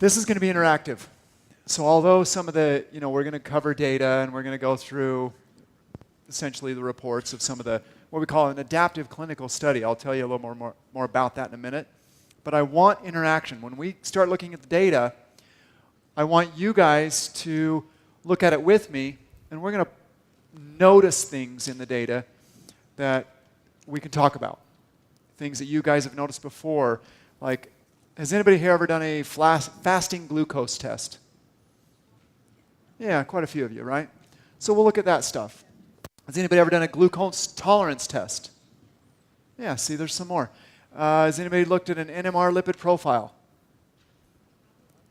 This is going to be interactive. So although some of the, we're going to cover data and we're going to go through essentially the reports of some of the, what we call an adaptive clinical study. I'll tell you a little more about that in a minute. But I want interaction. When we start looking at the data, I want you guys to look at it with me, and we're going to notice things in the data that we can talk about. Things that you guys have noticed before, like, has anybody here ever done a fasting glucose test? Yeah, quite a few of you, right? So we'll look at that stuff. Has anybody ever done a glucose tolerance test? Yeah, see, there's some more. Has anybody looked at an NMR lipid profile?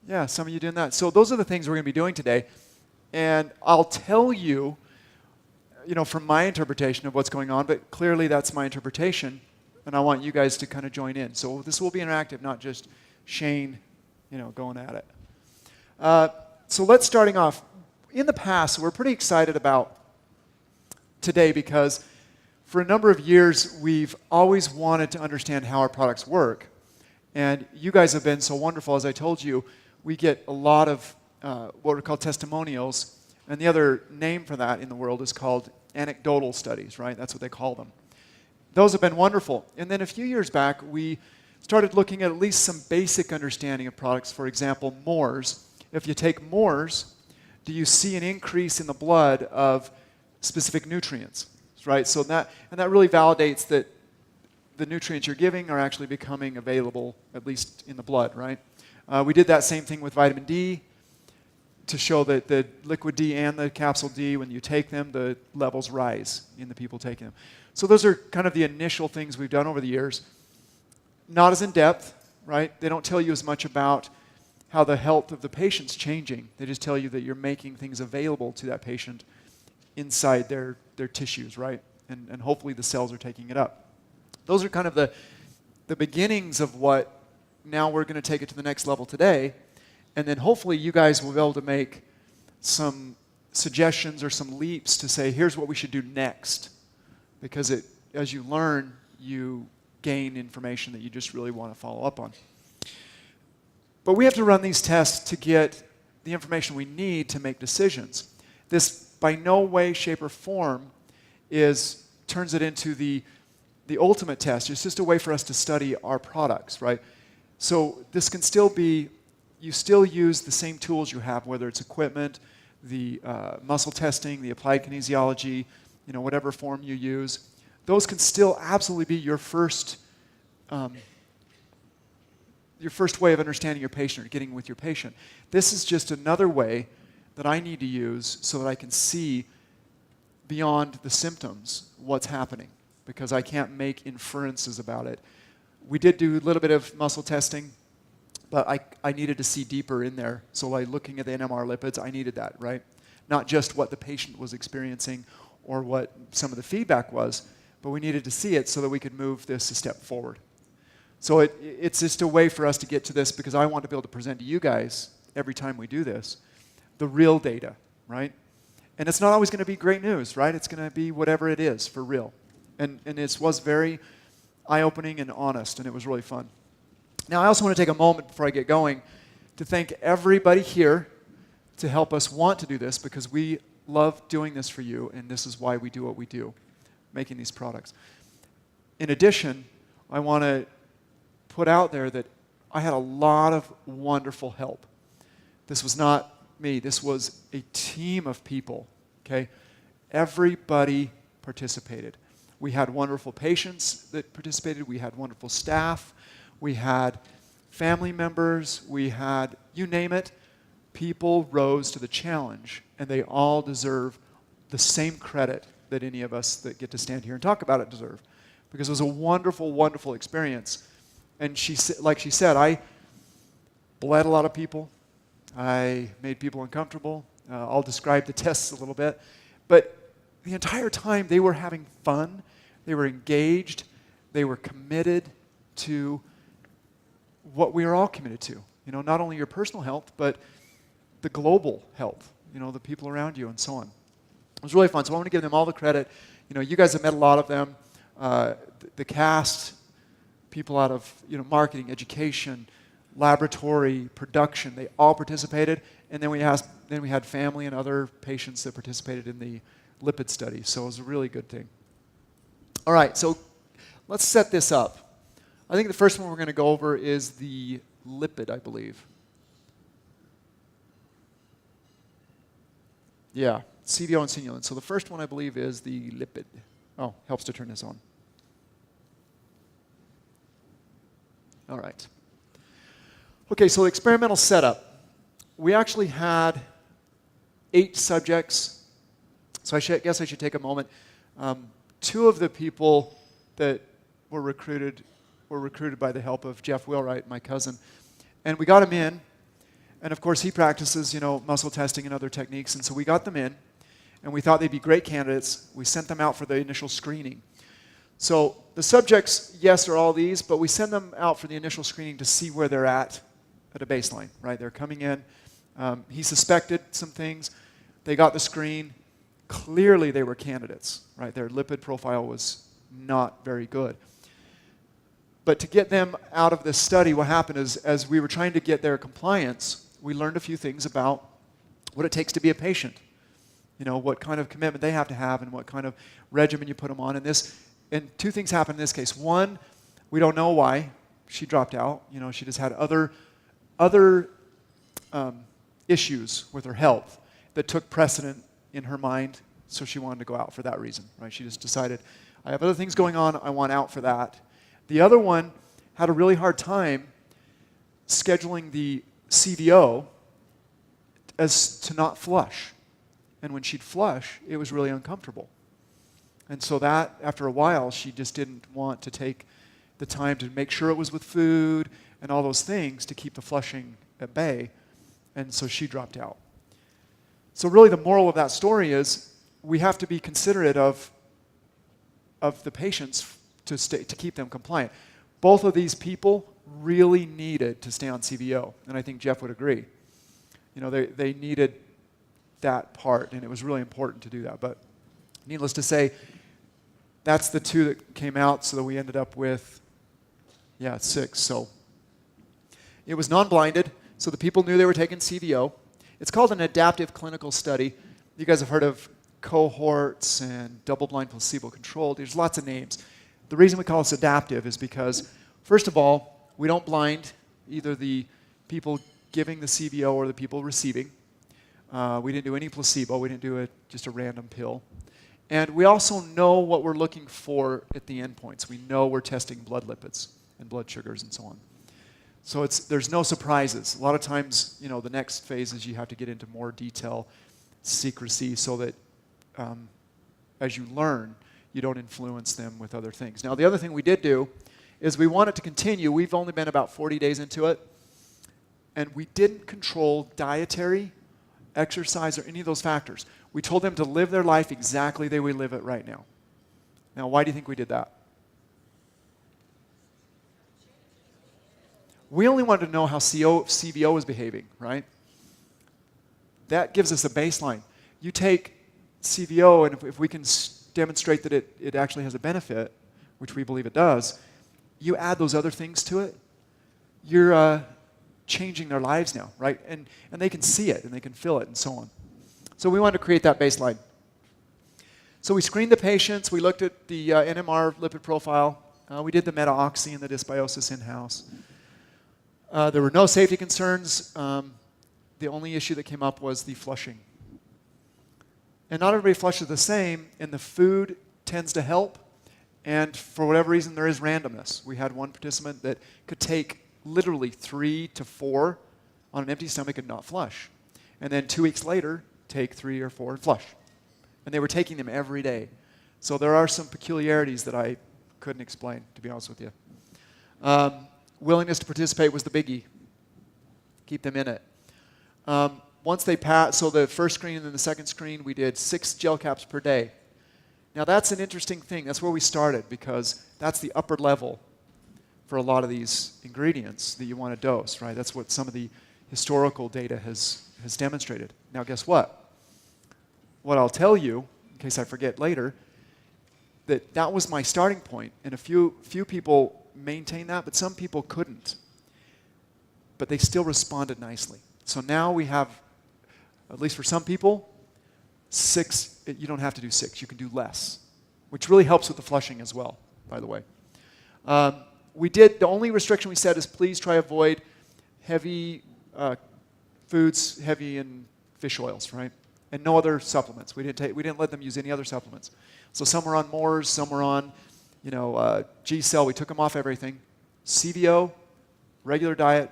Yeah, some of you doing that. So those are the things we're going to be doing today. And I'll tell you, from my interpretation of what's going on, but clearly that's my interpretation, and I want you guys to kind of join in. So this will be interactive, not just Shayne, going at it. So let's starting off. In the past, we're pretty excited about today because for a number of years, we've always wanted to understand how our products work. And you guys have been so wonderful. As I told you, we get a lot of what are called testimonials. And the other name for that in the world is called anecdotal studies, right? That's what they call them. Those have been wonderful. And then a few years back, we started looking at least some basic understanding of products. For example, MORS. If you take MORS, do you see an increase in the blood of specific nutrients, right? So that really validates that the nutrients you're giving are actually becoming available, at least in the blood, right? We did that same thing with vitamin D to show that the liquid D and the capsule D, when you take them, the levels rise in the people taking them. So those are kind of the initial things we've done over the years. Not as in depth, right? They don't tell you as much about how the health of the patient's changing. They just tell you that you're making things available to that patient inside their tissues, right? And hopefully the cells are taking it up. Those are kind of the beginnings of what now we're going to take it to the next level today. And then hopefully you guys will be able to make some suggestions or some leaps to say, here's what we should do next. Because as you learn, you gain information that you just really want to follow up on. But we have to run these tests to get the information we need to make decisions. This, by no way, shape, or form, turns it into the ultimate test. It's just a way for us to study our products, right? So this can still be, you still use the same tools you have, whether it's equipment, the muscle testing, the applied kinesiology, whatever form you use. Those can still absolutely be your first way of understanding your patient or getting with your patient. This is just another way that I need to use so that I can see beyond the symptoms what's happening, because I can't make inferences about it. We did do a little bit of muscle testing, but I needed to see deeper in there. So by looking at the NMR lipids, I needed that, right? Not just what the patient was experiencing or what some of the feedback was, but we needed to see it so that we could move this a step forward. So it's just a way for us to get to this, because I want to be able to present to you guys every time we do this the real data, right? And it's not always going to be great news, right? It's going to be whatever it is for real. And it was very eye-opening and honest, and it was really fun. Now, I also want to take a moment before I get going to thank everybody here to help us want to do this, because we love doing this for you, and this is why we do what we do, making these products. In addition, I want to put out there that I had a lot of wonderful help. This was not me. This was a team of people, okay? Everybody participated. We had wonderful patients that participated. We had wonderful staff. We had family members. We had, you name it, people rose to the challenge, and they all deserve the same credit that any of us that get to stand here and talk about it deserve, because it was a wonderful, wonderful experience. And like she said, I bled a lot of people. I made people uncomfortable. I'll describe the tests a little bit. But the entire time, they were having fun. They were engaged. They were committed to what we are all committed to. Not only your personal health, but the global health, the people around you and so on. It was really fun, so I want to give them all the credit. You guys have met a lot of them. The cast, people out of marketing, education, laboratory, production. They all participated, and then we had family and other patients that participated in the lipid study. So it was a really good thing. All right, so let's set this up. I think the first one we're going to go over is the lipid, I believe. Yeah, CVO and Synulin. So the first one, I believe, is the lipid. Oh, helps to turn this on. All right. Okay, so the experimental setup. We actually had 8 subjects. So guess I should take a moment. 2 of the people that were recruited by the help of Jeff Wheelwright, my cousin. And we got him in. And of course, he practices, muscle testing and other techniques. And so we got them in, and we thought they'd be great candidates. We sent them out for the initial screening. So the subjects, yes, are all these, but we send them out for the initial screening to see where they're at a baseline, right? They're coming in. He suspected some things. They got the screen. Clearly, they were candidates, right? Their lipid profile was not very good. But to get them out of this study, what happened is, as we were trying to get their compliance, we learned a few things about what it takes to be a patient. What kind of commitment they have to have and what kind of regimen you put them on. And 2 things happened in this case. One, we don't know why she dropped out. She just had other issues with her health that took precedent in her mind, so she wanted to go out for that reason, right? She just decided, I have other things going on, I want out for that. The other one had a really hard time scheduling the CVO as to not flush. And when she'd flush, it was really uncomfortable. And so that, after a while, she just didn't want to take the time to make sure it was with food and all those things to keep the flushing at bay. And so she dropped out. So really the moral of that story is we have to be considerate of the patients to keep them compliant. Both of these people really needed to stay on CVO, and I think Jeff would agree. They needed that part, and it was really important to do that. But needless to say, that's the 2 that came out, so that we ended up with, 6. So it was non-blinded, so the people knew they were taking CVO. It's called an adaptive clinical study. You guys have heard of cohorts and double-blind placebo-controlled. There's lots of names. The reason we call this adaptive is because, first of all, we don't blind either the people giving the CVO or the people receiving. We didn't do any placebo. We didn't do just a random pill. And we also know what we're looking for at the endpoints. We know we're testing blood lipids and blood sugars and so on. So there's no surprises. A lot of times, the next phase is you have to get into more detail, secrecy, so that as you learn, you don't influence them with other things. Now, the other thing we did do is we want it to continue. We've only been about 40 days into it, and we didn't control dietary, exercise, or any of those factors. We told them to live their life exactly the way we live it right now. Now, why do you think we did that? We only wanted to know how CVO was behaving, right? That gives us a baseline. You take CVO, and if we can demonstrate that it actually has a benefit, which we believe it does, you add those other things to it, you're changing their lives now, right? And they can see it, and they can feel it, and so on. So we wanted to create that baseline. So we screened the patients. We looked at the NMR lipid profile. We did the meta-oxy and the dysbiosis in-house. There were no safety concerns. The only issue that came up was the flushing. And not everybody flushes the same, and the food tends to help. And for whatever reason, there is randomness. We had one participant that could take literally 3 to 4 on an empty stomach and not flush. And then 2 weeks later, take 3 or 4 and flush. And they were taking them every day. So there are some peculiarities that I couldn't explain, to be honest with you. Willingness to participate was the biggie. Keep them in it. Once they passed, so the first screen and then the second screen, we did 6 gel caps per day. Now that's an interesting thing. That's where we started, because that's the upper level for a lot of these ingredients that you want to dose, right? That's what some of the historical data has demonstrated. Now guess what? What I'll tell you, in case I forget later, that was my starting point, and a few people maintained that, but some people couldn't. but they still responded nicely. So now we have, at least for some people, 6, you don't have to do 6, you can do less, which really helps with the flushing as well, by the way. The only restriction we said is please try avoid heavy foods, heavy in fish oils, right? And no other supplements. We didn't let them use any other supplements. So some were on Moors, some were on, G-Cell. We took them off everything. CVO, regular diet,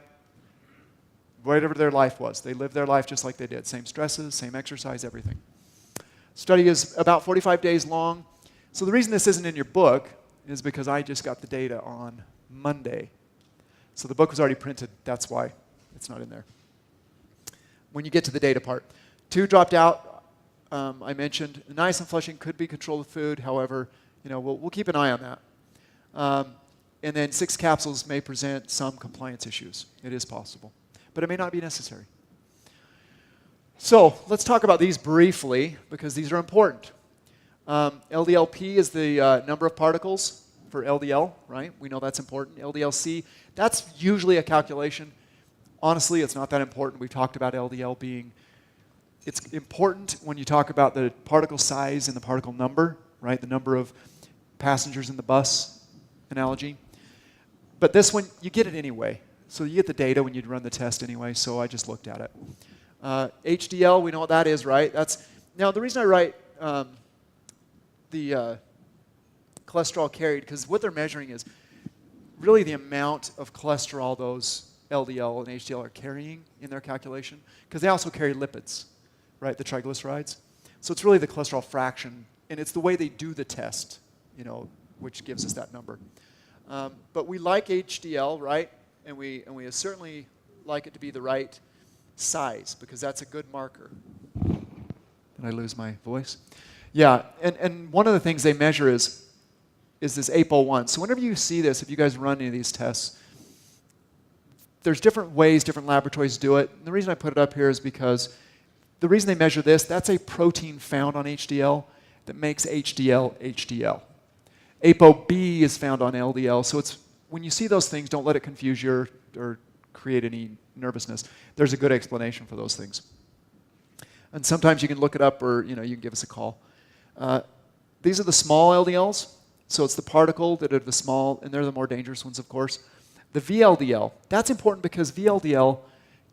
whatever their life was. They lived their life just like they did. Same stresses, same exercise, everything. Study is about 45 days long. So the reason this isn't in your book is because I just got the data on Monday. So the book was already printed. That's why it's not in there. When you get to the data part. 2 dropped out. I mentioned niacin flushing could be controlled with food. However, we'll keep an eye on that. And then 6 capsules may present some compliance issues. It is possible. But it may not be necessary. So let's talk about these briefly because these are important. LDLP is the number of particles for LDL, right? We know that's important. LDLC, that's usually a calculation. Honestly, it's not that important. We've talked about LDL being, it's important when you talk about the particle size and the particle number, right? The number of passengers in the bus analogy. But this one, you get it anyway. So you get the data when you run the test anyway, so I just looked at it. HDL, we know what that is, right? Now, the reason I write the cholesterol carried, because what they're measuring is really the amount of cholesterol those LDL and HDL are carrying in their calculation, because they also carry lipids, right, the triglycerides. So it's really the cholesterol fraction, and it's the way they do the test, which gives us that number. But we like HDL, right? And we certainly like it to be the right size, because that's a good marker. Did I lose my voice? Yeah, and one of the things they measure is this APO1. So whenever you see this, if you guys run any of these tests, there's different ways different laboratories do it. And the reason I put it up here is because the reason they measure this, that's a protein found on HDL that makes HDL HDL. ApoB is found on LDL, so it's when you see those things, don't let it confuse you or create any nervousness. There's a good explanation for those things. And sometimes you can look it up or you can give us a call. These are the small LDLs. So it's the particle that are the small, and they're the more dangerous ones, of course. The VLDL, that's important because VLDL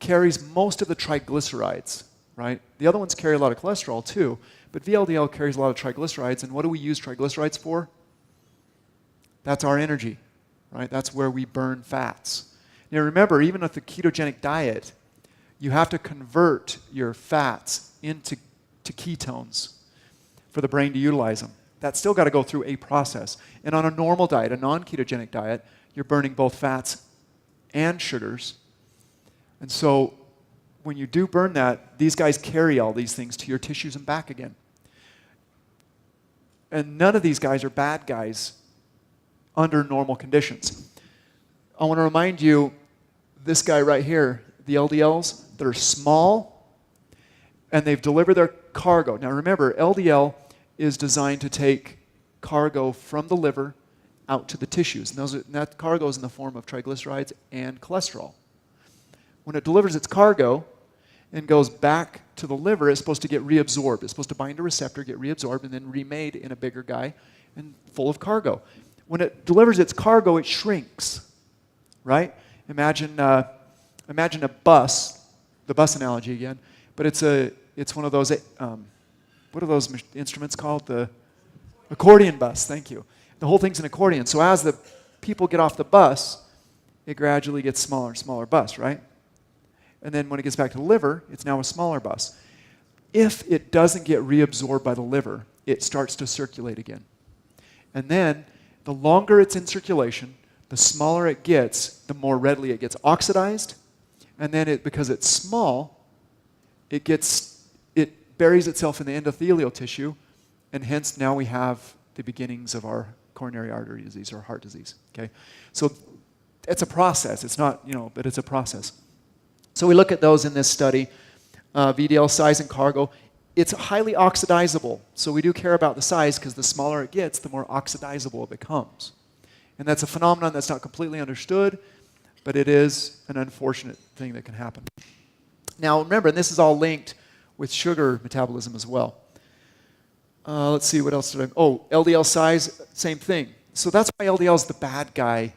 carries most of the triglycerides, right? The other ones carry a lot of cholesterol too, but VLDL carries a lot of triglycerides, and what do we use triglycerides for? That's our energy, right? That's where we burn fats. Now remember, even with the ketogenic diet, you have to convert your fats into ketones for the brain to utilize them. That's still got to go through a process. And on a normal diet, a non-ketogenic diet, you're burning both fats and sugars. And so when you do burn that, these guys carry all these things to your tissues and back again. And none of these guys are bad guys under normal conditions. I want to remind you, this guy right here, the LDLs, that are small, and they've delivered their cargo. Now remember, LDL is designed to take cargo from the liver out to the tissues. And that cargo is in the form of triglycerides and cholesterol. When it delivers its cargo and goes back to the liver, it's supposed to get reabsorbed. It's supposed to bind a receptor, get reabsorbed, and then remade in a bigger guy and full of cargo. When it delivers its cargo, it shrinks, right? Imagine a bus, the bus analogy again, but it's one of those, what are those instruments called? The accordion bus, thank you. The whole thing's an accordion. So as the people get off the bus, it gradually gets smaller and smaller bus, right? And then when it gets back to the liver, it's now a smaller bus. If it doesn't get reabsorbed by the liver, it starts to circulate again. And then the longer it's in circulation, the smaller it gets, the more readily it gets oxidized. And then because it's small, it buries itself in the endothelial tissue, and hence now we have the beginnings of our coronary artery disease or heart disease. Okay, so it's a process. It's not, but it's a process. So we look at those in this study, VDL size and cargo. It's highly oxidizable, so we do care about the size because the smaller it gets, the more oxidizable it becomes. And that's a phenomenon that's not completely understood, but it is an unfortunate thing that can happen. Now remember, and this is all linked with sugar metabolism as well. Let's see, what else did I... Oh, LDL size, same thing. So that's why LDL is the bad guy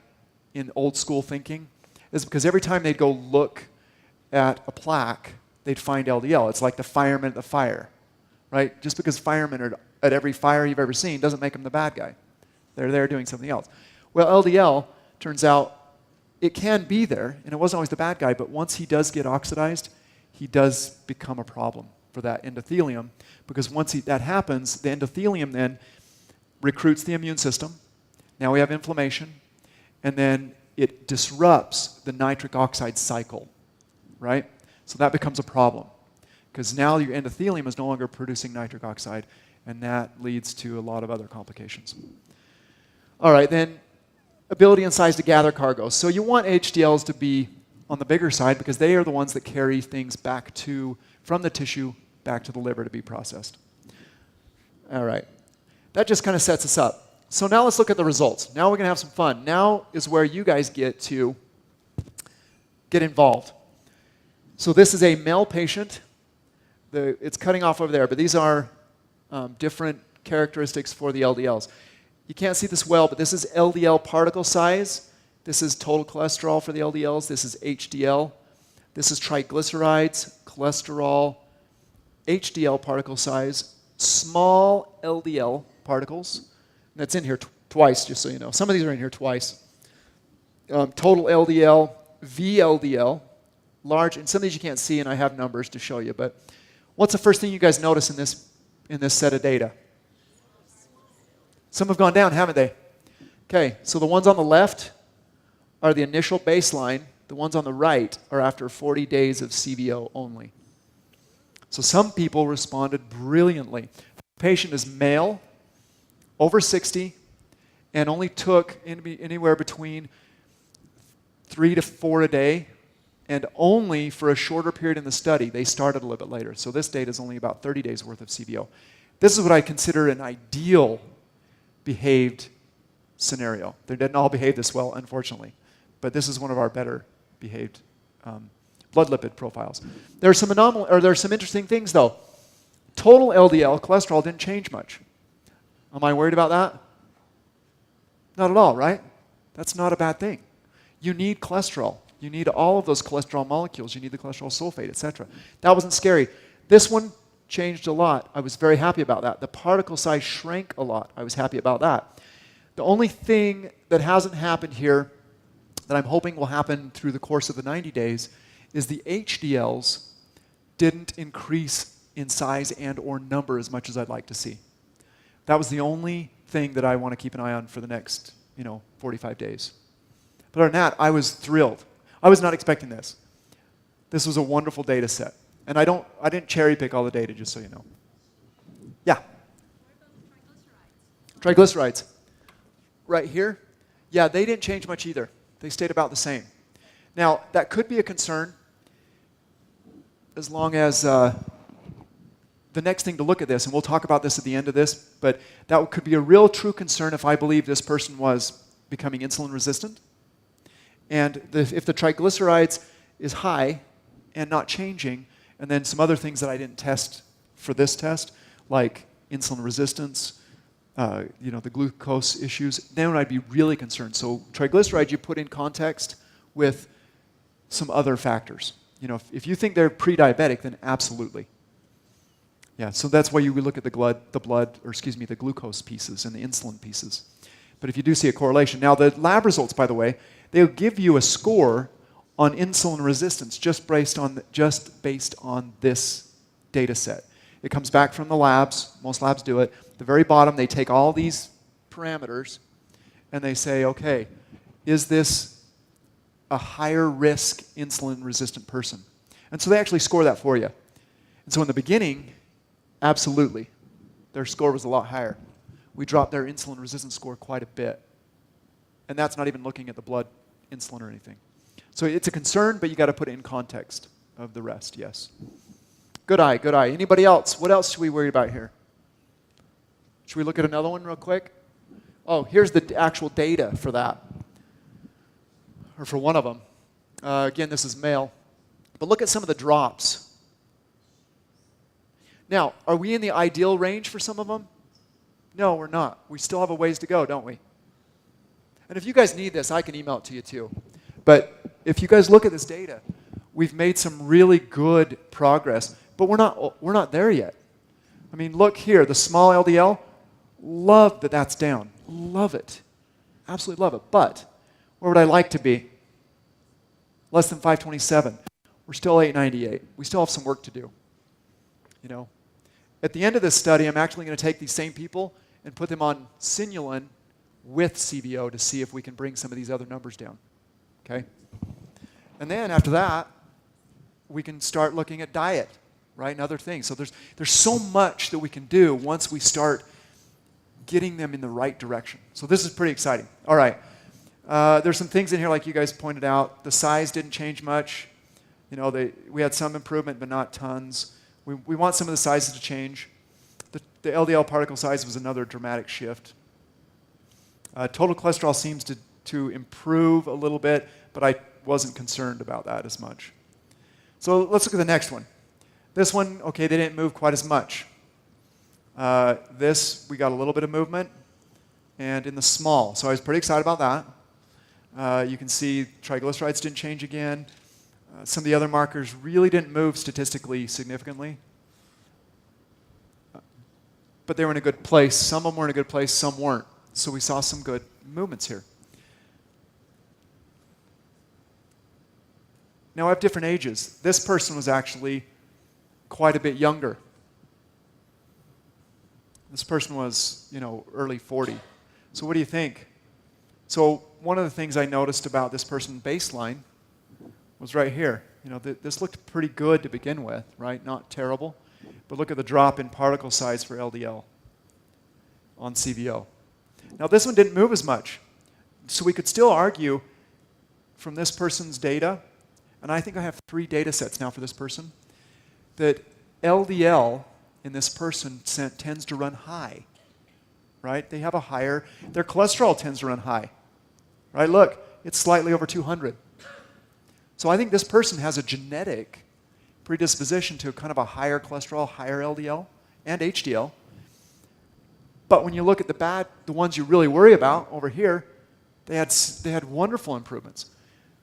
in old school thinking, is because every time they'd go look at a plaque, they'd find LDL. It's like the fireman at the fire, right? Just because firemen are at every fire you've ever seen doesn't make them the bad guy. They're there doing something else. Well, LDL, turns out, it can be there, and it wasn't always the bad guy, but once he does get oxidized, he does become a problem for that endothelium, because once that happens, the endothelium then recruits the immune system. Now we have inflammation, and then it disrupts the nitric oxide cycle, right? So that becomes a problem, because now your endothelium is no longer producing nitric oxide, and that leads to a lot of other complications. All right, then ability and size to gather cargo. So you want HDLs to be on the bigger side because they are the ones that carry things back from the tissue back to the liver to be processed. All right, that just kind of sets us up. So now let's look at the results. Now we're going to have some fun. Now is where you guys get to get involved. So this is a male patient. It's cutting off over there, but these are different characteristics for the LDLs. You can't see this well, but this is LDL particle size. This is total cholesterol for the LDLs. This is HDL. This is triglycerides, cholesterol, HDL particle size, small LDL particles. And that's in here twice, just so you know. Some of these are in here twice. Total LDL, VLDL, large, and some of these you can't see, and I have numbers to show you. But what's the first thing you guys notice in this set of data? Some have gone down, haven't they? Okay, so the ones on the left are the initial baseline. The ones on the right are after 40 days of CVO only. So some people responded brilliantly. The patient is male, over 60, and only took anywhere between 3 to 4 a day, and only for a shorter period in the study. They started a little bit later. So this data is only about 30 days worth of CVO. This is what I consider an ideal behaved scenario. They didn't all behave this well, unfortunately, but this is one of our better behaved blood lipid profiles. There are some interesting things though. Total LDL cholesterol didn't change much. Am I worried about that? Not at all, right? That's not a bad thing. You need cholesterol. You need all of those cholesterol molecules. You need the cholesterol sulfate, etc. That wasn't scary. This one changed a lot. I was very happy about that. The particle size shrank a lot. I was happy about that. The only thing that hasn't happened here that I'm hoping will happen through the course of the 90 days is the HDLs didn't increase in size and or number as much as I'd like to see. That was the only thing that I want to keep an eye on for the next 45 days. But other than that, I was thrilled. I was not expecting this. This was a wonderful data set. And I didn't cherry pick all the data, just so you know. Yeah? What about the Triglycerides. Right here? Yeah, they didn't change much either. They stayed about the same. Now, that could be a concern as long as the next thing to look at this, and we'll talk about this at the end of this, but that could be a real true concern if I believe this person was becoming insulin resistant. And if the triglycerides is high and not changing, and then some other things that I didn't test for this test, like insulin resistance, the glucose issues, then I'd be really concerned. So triglycerides you put in context with some other factors. If you think they're pre-diabetic, then absolutely. Yeah, so that's why you look at the glucose pieces and the insulin pieces. But if you do see a correlation. Now the lab results, by the way, they'll give you a score on insulin resistance just based on this data set. It comes back from the labs. Most labs do it. At the very bottom, they take all these parameters and they say, okay, is this a higher risk insulin resistant person? And so they actually score that for you. And so in the beginning, absolutely, their score was a lot higher. We dropped their insulin resistance score quite a bit. And that's not even looking at the blood insulin or anything. So it's a concern, but you got to put it in context of the rest, yes. Good eye, good eye. Anybody else? What else should we worry about here? Should we look at another one real quick? Oh, here's the actual data for that, or for one of them. Again, this is male. But look at some of the drops. Now, are we in the ideal range for some of them? No, we're not. We still have a ways to go, don't we? And if you guys need this, I can email it to you too. But if you guys look at this data, we've made some really good progress, but we're not there yet. I mean, look here, the small LDL, love that that's down. Love it. Absolutely love it. But where would I like to be? Less than 527. We're still 898. We still have some work to do. You know, at the end of this study, I'm actually going to take these same people and put them on Synulin with CVO to see if we can bring some of these other numbers down. Okay? And then after that, we can start looking at diet, right, and other things. So there's so much that we can do once we start getting them in the right direction. So this is pretty exciting. All right. There's some things in here like you guys pointed out. The size didn't change much. You know, we had some improvement, but not tons. We want some of the sizes to change. The LDL particle size was another dramatic shift. Total cholesterol seems to improve a little bit, but I wasn't concerned about that as much. So let's look at the next one. This one, okay, they didn't move quite as much. This, we got a little bit of movement, and in the small. So I was pretty excited about that. You can see triglycerides didn't change again. Some of the other markers really didn't move statistically significantly. But they were in a good place. Some of them were in a good place, some weren't. So we saw some good movements here. Now I have different ages. This person was actually quite a bit younger. This person was, you know, early 40. So what do you think? So one of the things I noticed about this person baseline was right here. You know, this looked pretty good to begin with, right? Not terrible. But look at the drop in particle size for LDL on CVO. Now this one didn't move as much. So we could still argue from this person's data, and I think I have 3 data sets now for this person, that LDL in this person tends to run high, right? They have a higher, their cholesterol tends to run high, right? Look, it's slightly over 200. So I think this person has a genetic predisposition to kind of a higher cholesterol, higher LDL, and HDL. But when you look at the ones you really worry about over here, they had wonderful improvements.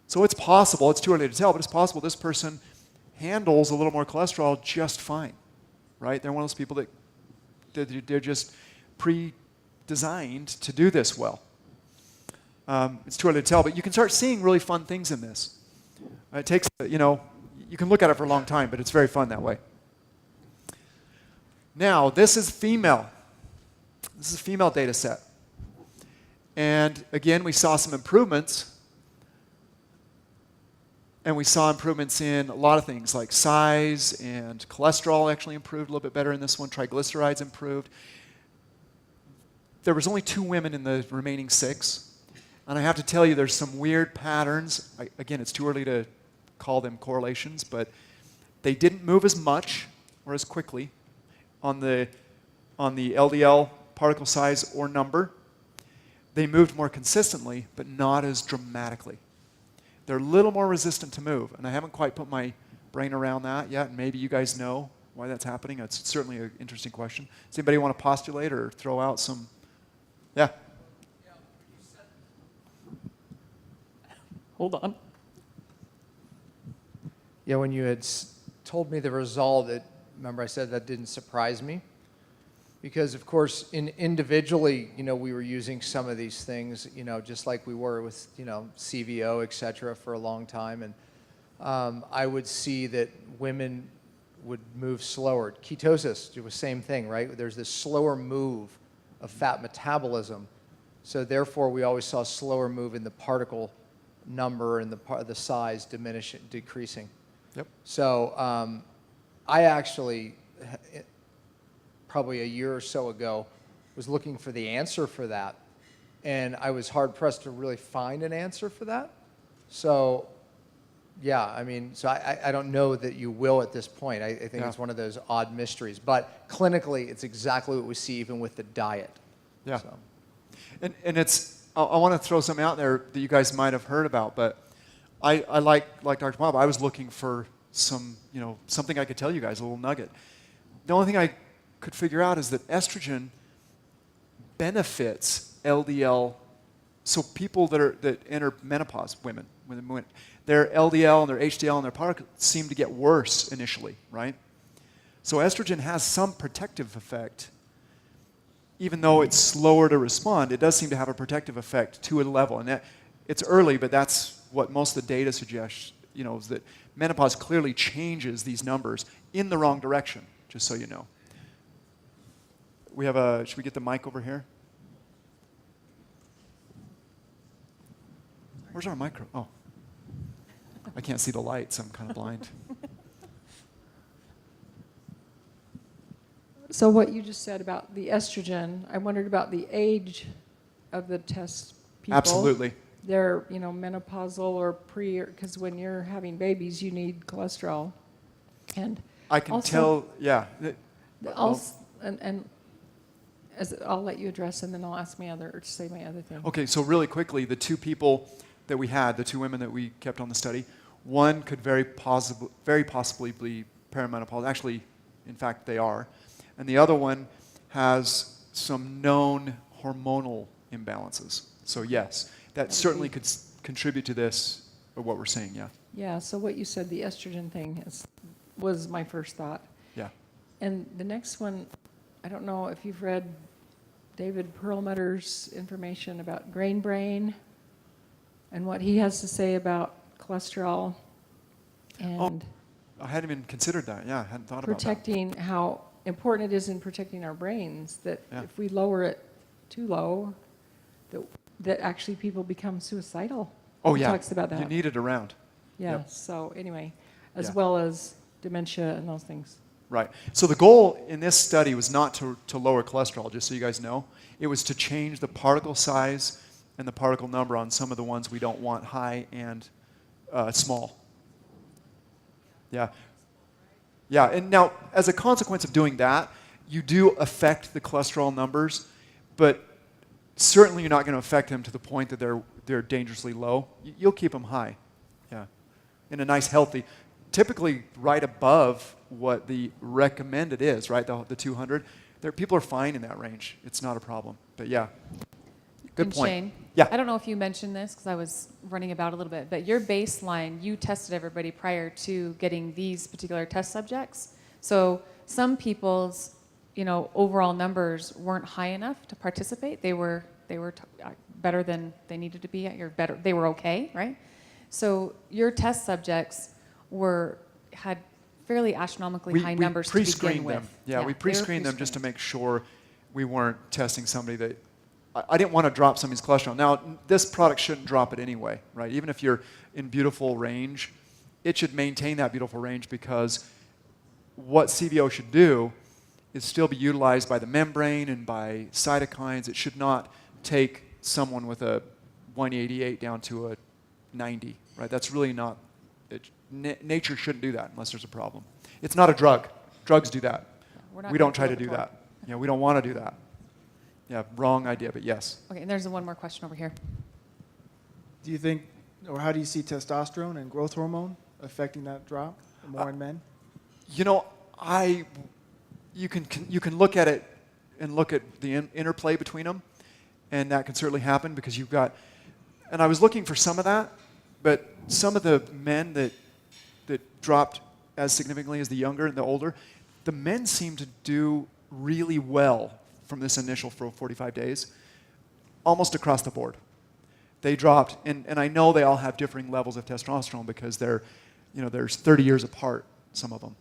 So it's possible, it's too early to tell, but it's possible this person handles a little more cholesterol just fine, right? They're one of those people that they're just pre-designed to do this well. It's too early to tell, but you can start seeing really fun things in this. It takes, you know, you can look at it for a long time, but it's very fun that way. Now, this is female. This is a female data set. And again, we saw some improvements. And we saw improvements in a lot of things like size, and cholesterol actually improved a little bit better in this one. Triglycerides improved. There was only 2 women in the remaining 6. And I have to tell you, there's some weird patterns. Again, it's too early to call them correlations, but they didn't move as much or as quickly on the LDL particle size or number. They moved more consistently, but not as dramatically. They're a little more resistant to move, and I haven't quite put my brain around that yet, and maybe you guys know why that's happening. It's certainly an interesting question. Does anybody want to postulate or throw out some? Yeah? Hold on. Yeah, when you had told me the result, remember I said that didn't surprise me? Because, of course, individually, you know, we were using some of these things, you know, just like we were with, you know, CVO, et cetera, for a long time. And I would see that women would move slower. Ketosis, it was the same thing, right? There's this slower move of fat metabolism. So therefore, we always saw slower move in the particle number and the size decreasing. Yep. So I actually, probably a year or so ago, was looking for the answer for that. And I was hard-pressed to really find an answer for that. So, yeah, I mean, so I don't know that you will at this point. I think it's one of those odd mysteries. But clinically, it's exactly what we see even with the diet. Yeah. So. And it's, I want to throw something out there that you guys might have heard about, but I like Dr. Bob, I was looking for something I could tell you guys, a little nugget. The only thing I could figure out is that estrogen benefits LDL. So people that enter menopause, women, their LDL and their HDL and their particles seem to get worse initially, right? So estrogen has some protective effect. Even though it's slower to respond, it does seem to have a protective effect to a level. And it's early, but that's what most of the data suggests, is that menopause clearly changes these numbers in the wrong direction, just so you know. Should we get the mic over here? Where's our micro? Oh. I can't see the lights, I'm kind of blind. So what you just said about the estrogen, I wondered about the age of the test people. Absolutely. They're, menopausal or because when you're having babies, you need cholesterol. And I can also, tell, yeah. I'll let you address, and then I'll ask say my other thing. Okay, so really quickly, the two people that we had, the two women that we kept on the study, one could very possibly be perimenopausal. Actually, in fact, they are. And the other one has some known hormonal imbalances. So yes, that certainly could contribute to this, or what we're saying, yeah. Yeah, so what you said, the estrogen thing, was my first thought. Yeah. And the next one, I don't know if you've read David Perlmutter's information about grain brain and what he has to say about cholesterol and I hadn't even considered that. Yeah, I hadn't thought about that. protecting, how important it is in protecting our brains, that Yeah. if we lower it too low, that actually people become suicidal. Oh He yeah, talks about that. you need it around. Yeah, Yep. so anyway, as Yeah. well as dementia and those things. Right. So the goal in this study was not to lower cholesterol, just so you guys know. It was to change the particle size and the particle number on some of the ones we don't want high and small. Yeah. Yeah, and now as a consequence of doing that, you do affect the cholesterol numbers, but certainly you're not going to affect them to the point that they're dangerously low. You'll keep them high. Yeah. In a nice healthy, typically right above what the recommended is, right? The 200. People are fine in that range. It's not a problem. But yeah. Good And point. Shayne, Yeah. I don't know if you mentioned this because I was running about a little bit, but your baseline, you tested everybody prior to getting these particular test subjects. So some people's, overall numbers weren't high enough to participate. They were better than they needed to be. They were okay, right? So your test subjects had fairly astronomically high numbers to begin pre-screened with. them. Yeah, we they were pre-screened them just to pre-screened. make sure we weren't testing somebody that. I didn't want to drop somebody's cholesterol. Now, this product shouldn't drop it anyway, right? Even if you're in beautiful range, it should maintain that beautiful range, because what CVO should do is still be utilized by the membrane and by cytokines. It should not take someone with a 188 down to a 90, right? That's really not. Nature shouldn't do that unless there's a problem. It's not a drug. Drugs do that. We're not We gonna don't try pull to the do plug. that. Yeah, we don't want to do that. Yeah, wrong idea, but yes. Okay, and there's one more question over here. Do you think, or how do you see testosterone and growth hormone affecting that drop more in men? You can look at it and look at the interplay between them, and that can certainly happen because you've got. And I was looking for some of that, but some of the men that dropped as significantly as the younger and the older, the men seem to do really well from this initial 45 days, almost across the board. They dropped, and I know they all have differing levels of testosterone because there's 30 years apart, some of them.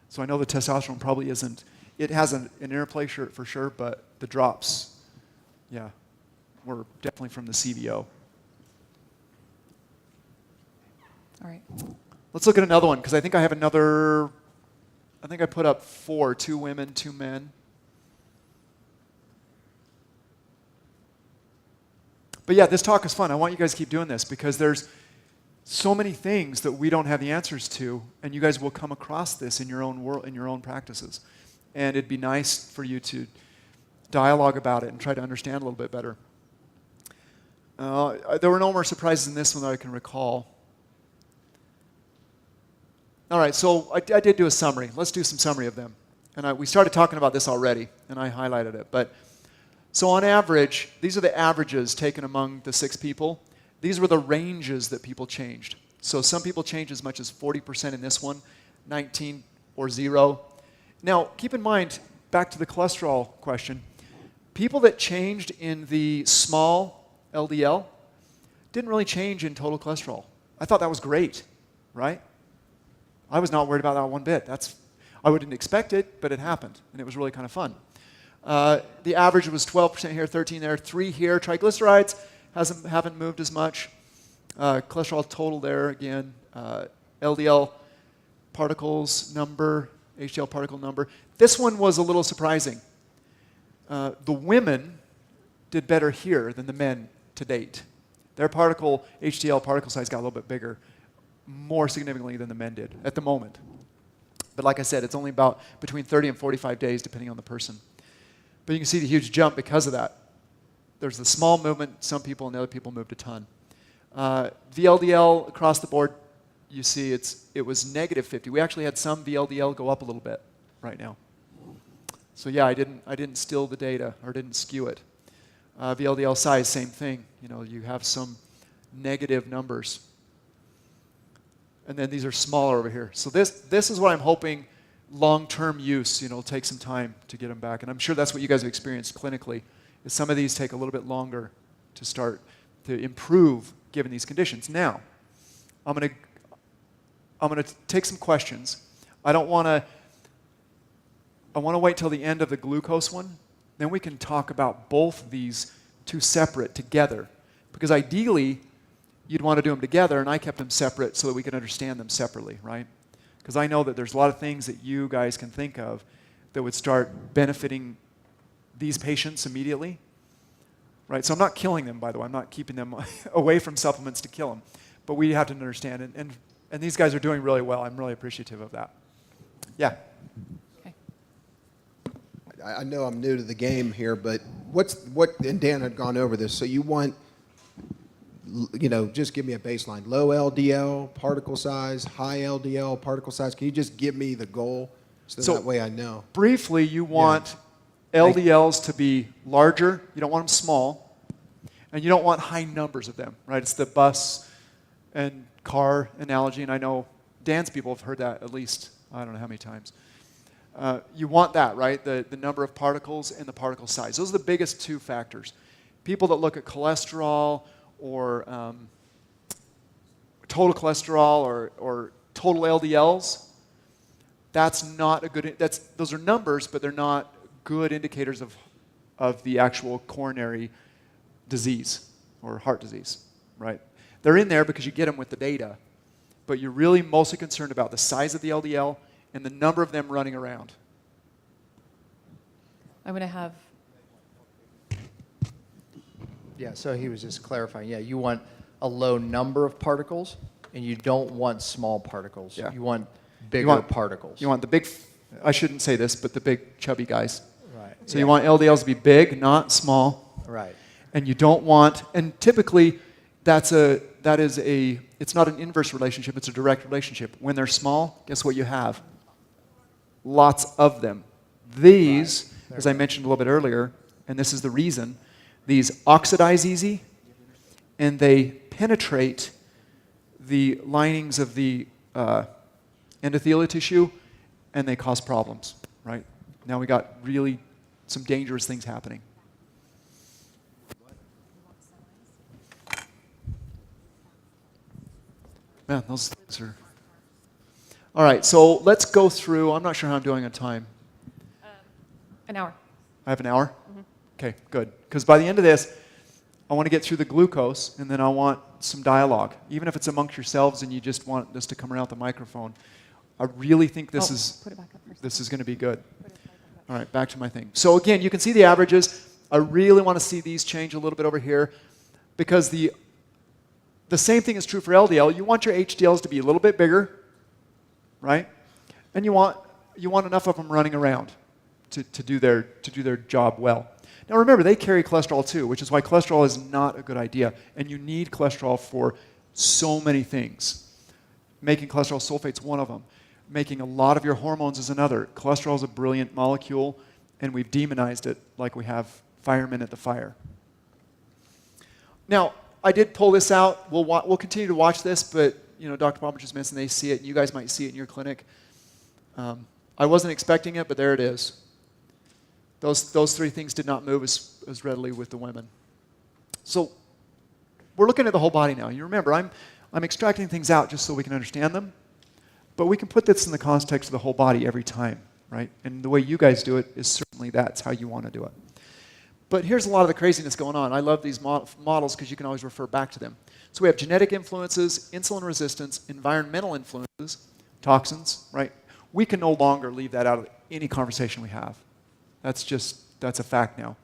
So I know the testosterone probably isn't, it has an interplay for sure, but the drops, yeah, were definitely from the CVO. All right. Let's look at another one, because I think I put up 4, 2 women, 2 men. But yeah, this talk is fun. I want you guys to keep doing this, because there's so many things that we don't have the answers to, and you guys will come across this in your own world, in your own practices. And it'd be nice for you to dialogue about it and try to understand a little bit better. There were no more surprises in this one that I can recall. All right, so I did do a summary. Let's do some summary of them. And we started talking about this already, and I highlighted it. But so on average, these are the averages taken among the 6 people. These were the ranges that people changed. So some people changed as much as 40% in this one, 19 or 0. Now, keep in mind, back to the cholesterol question, people that changed in the small LDL didn't really change in total cholesterol. I thought that was great, right? I was not worried about that one bit. I wouldn't expect it, but it happened, and it was really kind of fun. The average was 12% here, 13 there, 3 here. Triglycerides haven't moved as much. Cholesterol total there again. LDL particles number, HDL particle number. This one was a little surprising. The women did better here than the men to date. Their HDL particle size got a little bit bigger, more significantly than the men did at the moment. But like I said, it's only about between 30 and 45 days, depending on the person. But you can see the huge jump because of that. There's the small movement, some people, and the other people moved a ton. VLDL across the board, you see it was negative 50. We actually had some VLDL go up a little bit right now. So yeah, I didn't steal the data or didn't skew it. VLDL size, same thing. You have some negative numbers. And then these are smaller over here. So this is what I'm hoping long-term use, take some time to get them back. And I'm sure that's what you guys have experienced clinically, is some of these take a little bit longer to start to improve given these conditions. Now, I'm going to take some questions. I want to wait till the end of the glucose one. Then we can talk about both of these two separate together. Because ideally, you'd want to do them together, and I kept them separate so that we could understand them separately, right? Because I know that there's a lot of things that you guys can think of that would start benefiting these patients immediately, right? So I'm not killing them, by the way. I'm not keeping them away from supplements to kill them. But we have to understand, and these guys are doing really well. I'm really appreciative of that. Yeah? Okay. I know I'm new to the game here, but and Dan had gone over this, so you want, just give me a baseline. Low LDL, particle size, high LDL, particle size. Can you just give me the goal so that way I know? Briefly, you want LDLs to be larger. You don't want them small. And you don't want high numbers of them, right? It's the bus and car analogy, and I know Dan's people have heard that at least, I don't know how many times. You want that, right? The number of particles and the particle size. Those are the biggest 2 factors. People that look at cholesterol or total cholesterol or total LDLs, that's not a good, those are numbers, but they're not good indicators of the actual coronary disease or heart disease, right? They're in there because you get them with the data, but you're really mostly concerned about the size of the LDL and the number of them running around. I'm going to have, Yeah, so he was just clarifying. Yeah, you want a low number of particles, and you don't want small particles. Yeah. You want bigger particles. You want the big, I shouldn't say this, but the big chubby guys. Right. So you want LDLs to be big, not small. Right. And you don't want, and typically it's not an inverse relationship, it's a direct relationship. When they're small, guess what you have? Lots of them. These, as I mentioned a little bit earlier, and this is the reason, these oxidize easy, and they penetrate the linings of the endothelial tissue, and they cause problems, right? Now we got really some dangerous things happening. Man, those things are... All right, so let's go through. I'm not sure how I'm doing on time. an hour. I have an hour? Okay, good. Because by the end of this, I want to get through the glucose, and then I want some dialogue. Even if it's amongst yourselves and you just want this to come around the microphone, I really think this Put it back up first. is going to be good. All right, back to my thing. So again, you can see the averages. I really want to see these change a little bit over here because the same thing is true for LDL. You want your HDLs to be a little bit bigger, right? And you want enough of them running around to do their job well. Now remember, they carry cholesterol too, which is why cholesterol is not a good idea. And you need cholesterol for so many things. Making cholesterol sulfate's one of them. Making a lot of your hormones is another. Cholesterol is a brilliant molecule, and we've demonized it like we have firemen at the fire. Now, I did pull this out. We'll continue to watch this, but Dr. Palmer just mentioned they see it, and you guys might see it in your clinic. I wasn't expecting it, but there it is. Those three things did not move as readily with the women. So we're looking at the whole body now. You remember, I'm extracting things out just so we can understand them, but we can put this in the context of the whole body every time, right? And the way you guys do it is certainly that's how you want to do it. But here's a lot of the craziness going on. I love these models because you can always refer back to them. So we have genetic influences, insulin resistance, environmental influences, toxins, right? We can no longer leave that out of any conversation we have. That's a fact now.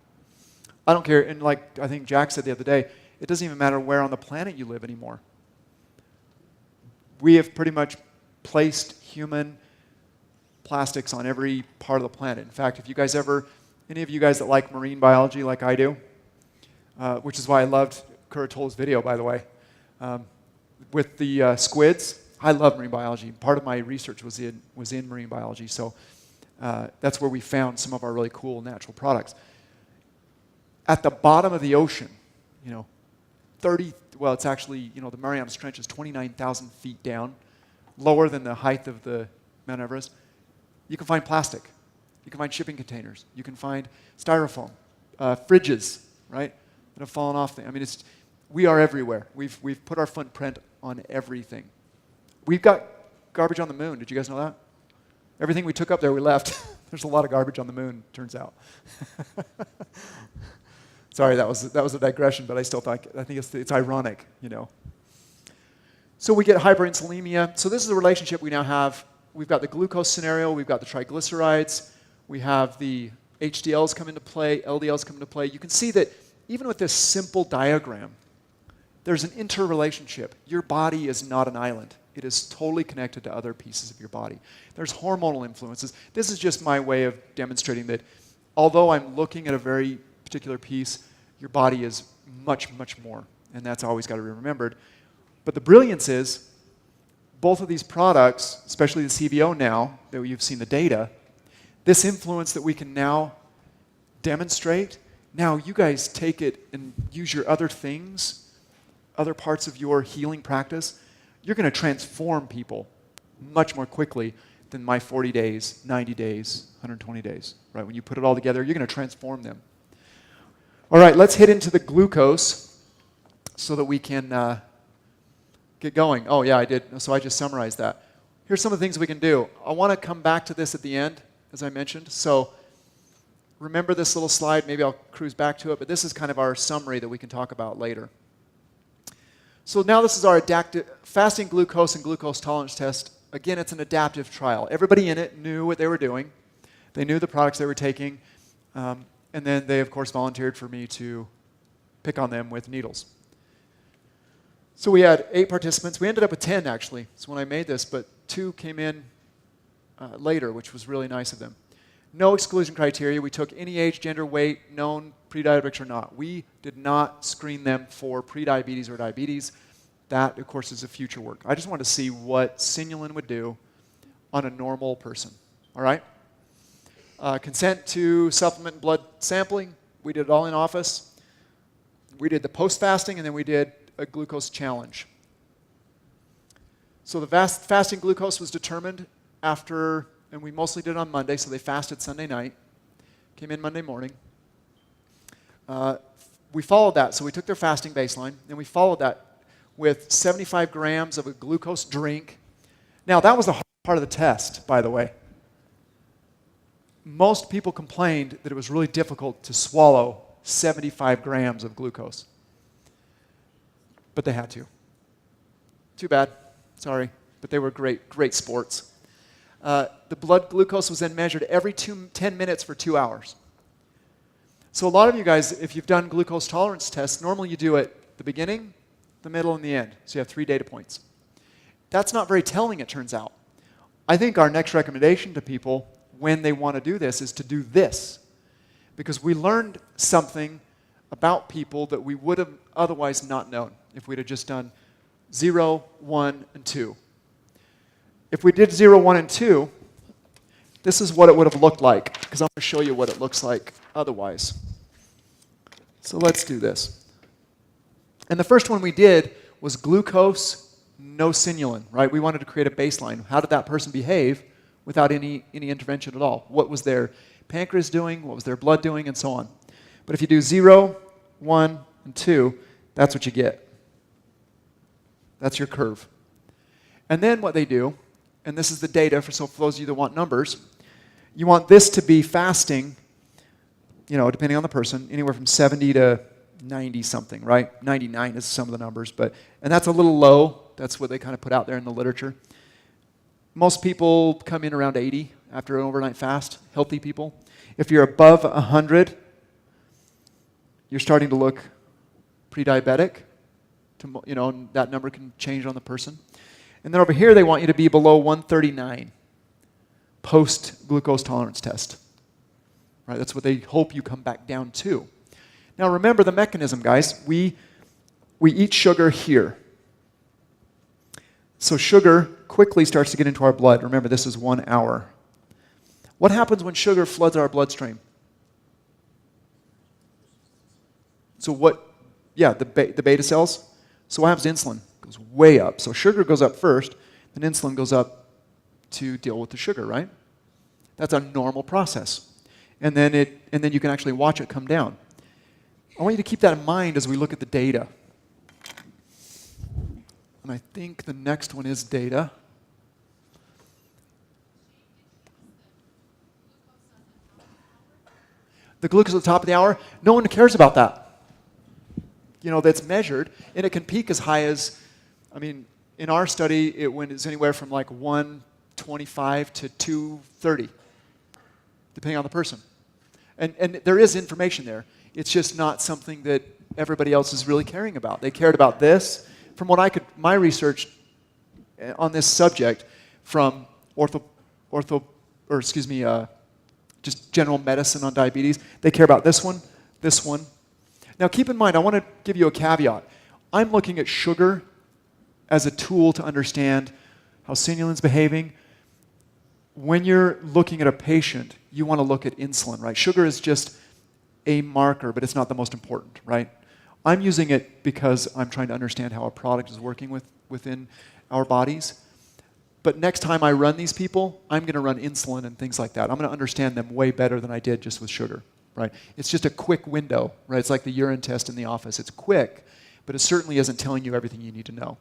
I don't care, and like I think Jack said the other day, it doesn't even matter where on the planet you live anymore. We have pretty much placed human plastics on every part of the planet. In fact, if you guys any of you guys that like marine biology like I do, which is why I loved Kuratola's video, by the way, with the squids, I love marine biology. Part of my research was in marine biology, so that's where we found some of our really cool natural products. At the bottom of the ocean, it's actually, the Marianas Trench is 29,000 feet down, lower than the height of the Mount Everest. You can find plastic. You can find shipping containers. You can find styrofoam, fridges, right, that have fallen off. We are everywhere. We've put our footprint on everything. We've got garbage on the moon. Did you guys know that? Everything we took up there, we left. There's a lot of garbage on the moon, turns out. Sorry, that was a digression, but I think it's ironic, So we get hyperinsulinemia. So this is a relationship we now have. We've got the glucose scenario. We've got the triglycerides. We have the HDLs come into play. LDLs come into play. You can see that even with this simple diagram, there's an interrelationship. Your body is not an island. It is totally connected to other pieces of your body. There's hormonal influences. This is just my way of demonstrating that although I'm looking at a very particular piece, your body is much, much more. And that's always got to be remembered. But the brilliance is both of these products, especially the CVO now, that you've seen the data, this influence that we can now demonstrate, now you guys take it and use your other things, other parts of your healing practice, you're going to transform people much more quickly than my 40 days, 90 days, 120 days, right? When you put it all together, you're going to transform them. All right, let's hit into the glucose so that we can get going. Oh, yeah, I did. So I just summarized that. Here's some of the things we can do. I want to come back to this at the end, as I mentioned. So remember this little slide. Maybe I'll cruise back to it, but this is kind of our summary that we can talk about later. So now this is our adaptive fasting glucose and glucose tolerance test. Again, it's an adaptive trial. Everybody in it knew what they were doing. They knew the products they were taking. And then they, of course, volunteered for me to pick on them with needles. So we had 8 participants. We ended up with 10, actually. So when I made this, but 2 came in later, which was really nice of them. No exclusion criteria. We took any age, gender, weight, known pre-diabetics or not. We did not screen them for pre-diabetes or diabetes. That, of course, is a future work. I just wanted to see what Synulin would do on a normal person. All right? Consent to supplement blood sampling. We did it all in office. We did the post-fasting, and then we did a glucose challenge. So the fasting glucose was determined after, and we mostly did it on Monday, so they fasted Sunday night, came in Monday morning. We followed that, so we took their fasting baseline, and we followed that with 75 grams of a glucose drink. Now, that was the hard part of the test, by the way. Most people complained that it was really difficult to swallow 75 grams of glucose. But they had to. Too bad. Sorry. But they were great sports. The blood glucose was then measured every 10 minutes for 2 hours. So a lot of you guys, if you've done glucose tolerance tests, normally you do it the beginning, the middle, and the end. So you have 3 data points. That's not very telling, it turns out. I think our next recommendation to people when they want to do this is to do this. Because we learned something about people that we would have otherwise not known if we'd have just done 0, 1, and 2. if we did 0, 1, and 2, this is what it would have looked like, because I'm going to show you what it looks like otherwise. So let's do this. And the first one we did was glucose, no synulin, right? We wanted to create a baseline. How did that person behave without any intervention at all? What was their pancreas doing? What was their blood doing? And so on. But if you do 0, 1, and 2, that's what you get. That's your curve. And then what they do, and this is the data for those of you that want numbers, you want this to be fasting, depending on the person, anywhere from 70 to 90 something, right? 99 is some of the numbers, and that's a little low. That's what they kind of put out there in the literature. Most people come in around 80 after an overnight fast, healthy people. If you're above 100, you're starting to look pre-diabetic. And that number can change on the person. And then over here, they want you to be below 139 post-glucose tolerance test. Right? That's what they hope you come back down to. Now remember the mechanism, guys. We eat sugar here. So sugar quickly starts to get into our blood. Remember, this is 1 hour. What happens when sugar floods our bloodstream? So the beta cells. So what happens to insulin? It goes way up. So sugar goes up first, then insulin goes up to deal with the sugar, right? That's a normal process. And then you can actually watch it come down. I want you to keep that in mind as we look at the data. And I think the next one is data. The glucose at the top of the hour, no one cares about that. That's measured, and it can peak as high as, in our study, it went anywhere from like 125 to 230, depending on the person. And there is information there. It's just not something that everybody else is really caring about. They cared about this. From what my research on this subject, from just general medicine on diabetes, they care about this one. Now keep in mind, I want to give you a caveat. I'm looking at sugar as a tool to understand how sinulin's behaving. When you're looking at a patient, you want to look at insulin, right? Sugar is just a marker, but it's not the most important, right? I'm using it because I'm trying to understand how a product is working within our bodies. But next time I run these people, I'm going to run insulin and things like that. I'm going to understand them way better than I did just with sugar, right? It's just a quick window, right? It's like the urine test in the office. It's quick, but it certainly isn't telling you everything you need to know.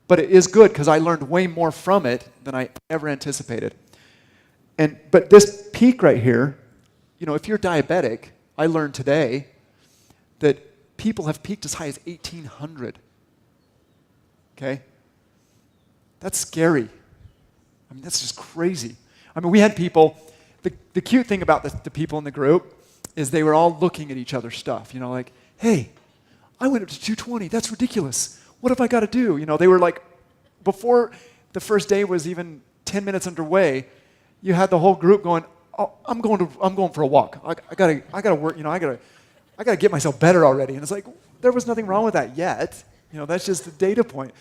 But it is good because I learned way more from it than I ever anticipated. But this peak right here, if you're diabetic, I learned today that people have peaked as high as 1,800. Okay? That's scary. That's just crazy. We had people, the cute thing about the people in the group is they were all looking at each other's stuff, like, hey, I went up to 220, that's ridiculous. What have I got to do? They were like, before the first day was even 10 minutes underway, you had the whole group going, oh, I'm going for a walk. I gotta work, I gotta get myself better already. And it's like, there was nothing wrong with that yet. That's just a data point.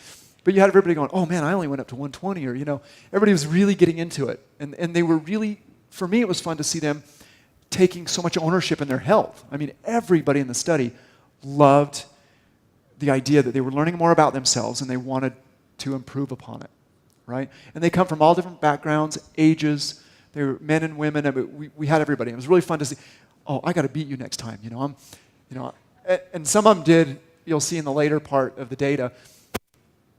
But you had everybody going, oh man, I only went up to 120, or everybody was really getting into it. And they were really, for me it was fun to see them taking so much ownership in their health. Everybody in the study loved the idea that they were learning more about themselves and they wanted to improve upon it, right? And they come from all different backgrounds, ages. They were men and women. We had everybody. It was really fun to see. Oh, I got to beat you next time. And some of them did. You'll see in the later part of the data.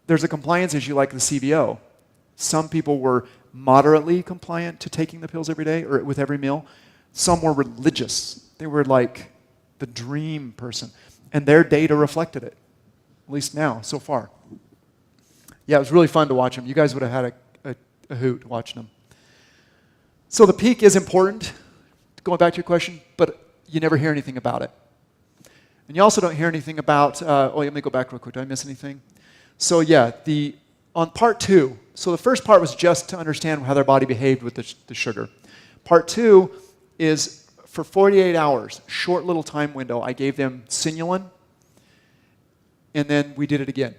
There's a compliance issue like the CVO. Some people were moderately compliant to taking the pills every day or with every meal. Some were religious. They were like the dream person. And their data reflected it, at least now, so far. Yeah, it was really fun to watch them. You guys would have had a hoot watching them. So the peak is important, going back to your question, but you never hear anything about it. And you also don't hear anything about, let me go back real quick. Did I miss anything? So yeah, on part 2, so the first part was just to understand how their body behaved with the sugar. Part 2 is for 48 hours, short little time window, I gave them Synulin, and then we did it again.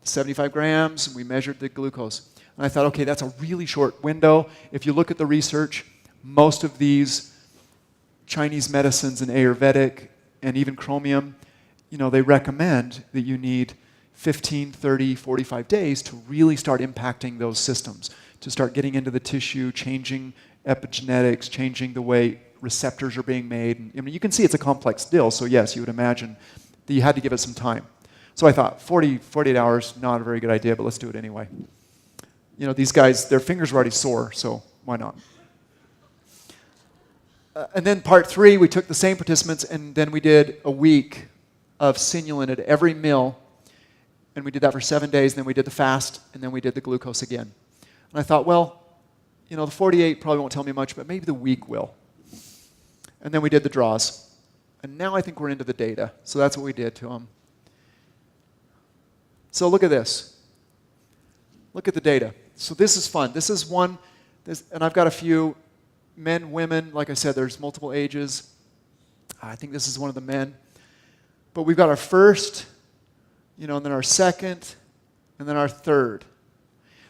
75 grams, and we measured the glucose. And I thought, okay, that's a really short window. If you look at the research, most of these Chinese medicines and Ayurvedic and even chromium, they recommend that you need 15, 30, 45 days to really start impacting those systems, to start getting into the tissue, changing epigenetics, changing the way receptors are being made. I mean, you can see it's a complex deal, so yes, you would imagine that you had to give it some time. So I thought 48 hours, not a very good idea, but let's do it anyway. These guys, their fingers were already sore, so why not? And then part 3, we took the same participants, and then we did a week of Synulin at every meal, and we did that for 7 days, and then we did the fast, and then we did the glucose again. And I thought, well, the 48 probably won't tell me much, but maybe the week will. And then we did the draws. And now I think we're into the data, so that's what we did to them. So look at this. Look at the data. So this is fun. This is one, and I've got a few men, women. Like I said, there's multiple ages. I think this is one of the men. But we've got our first, and then our second, and then our third.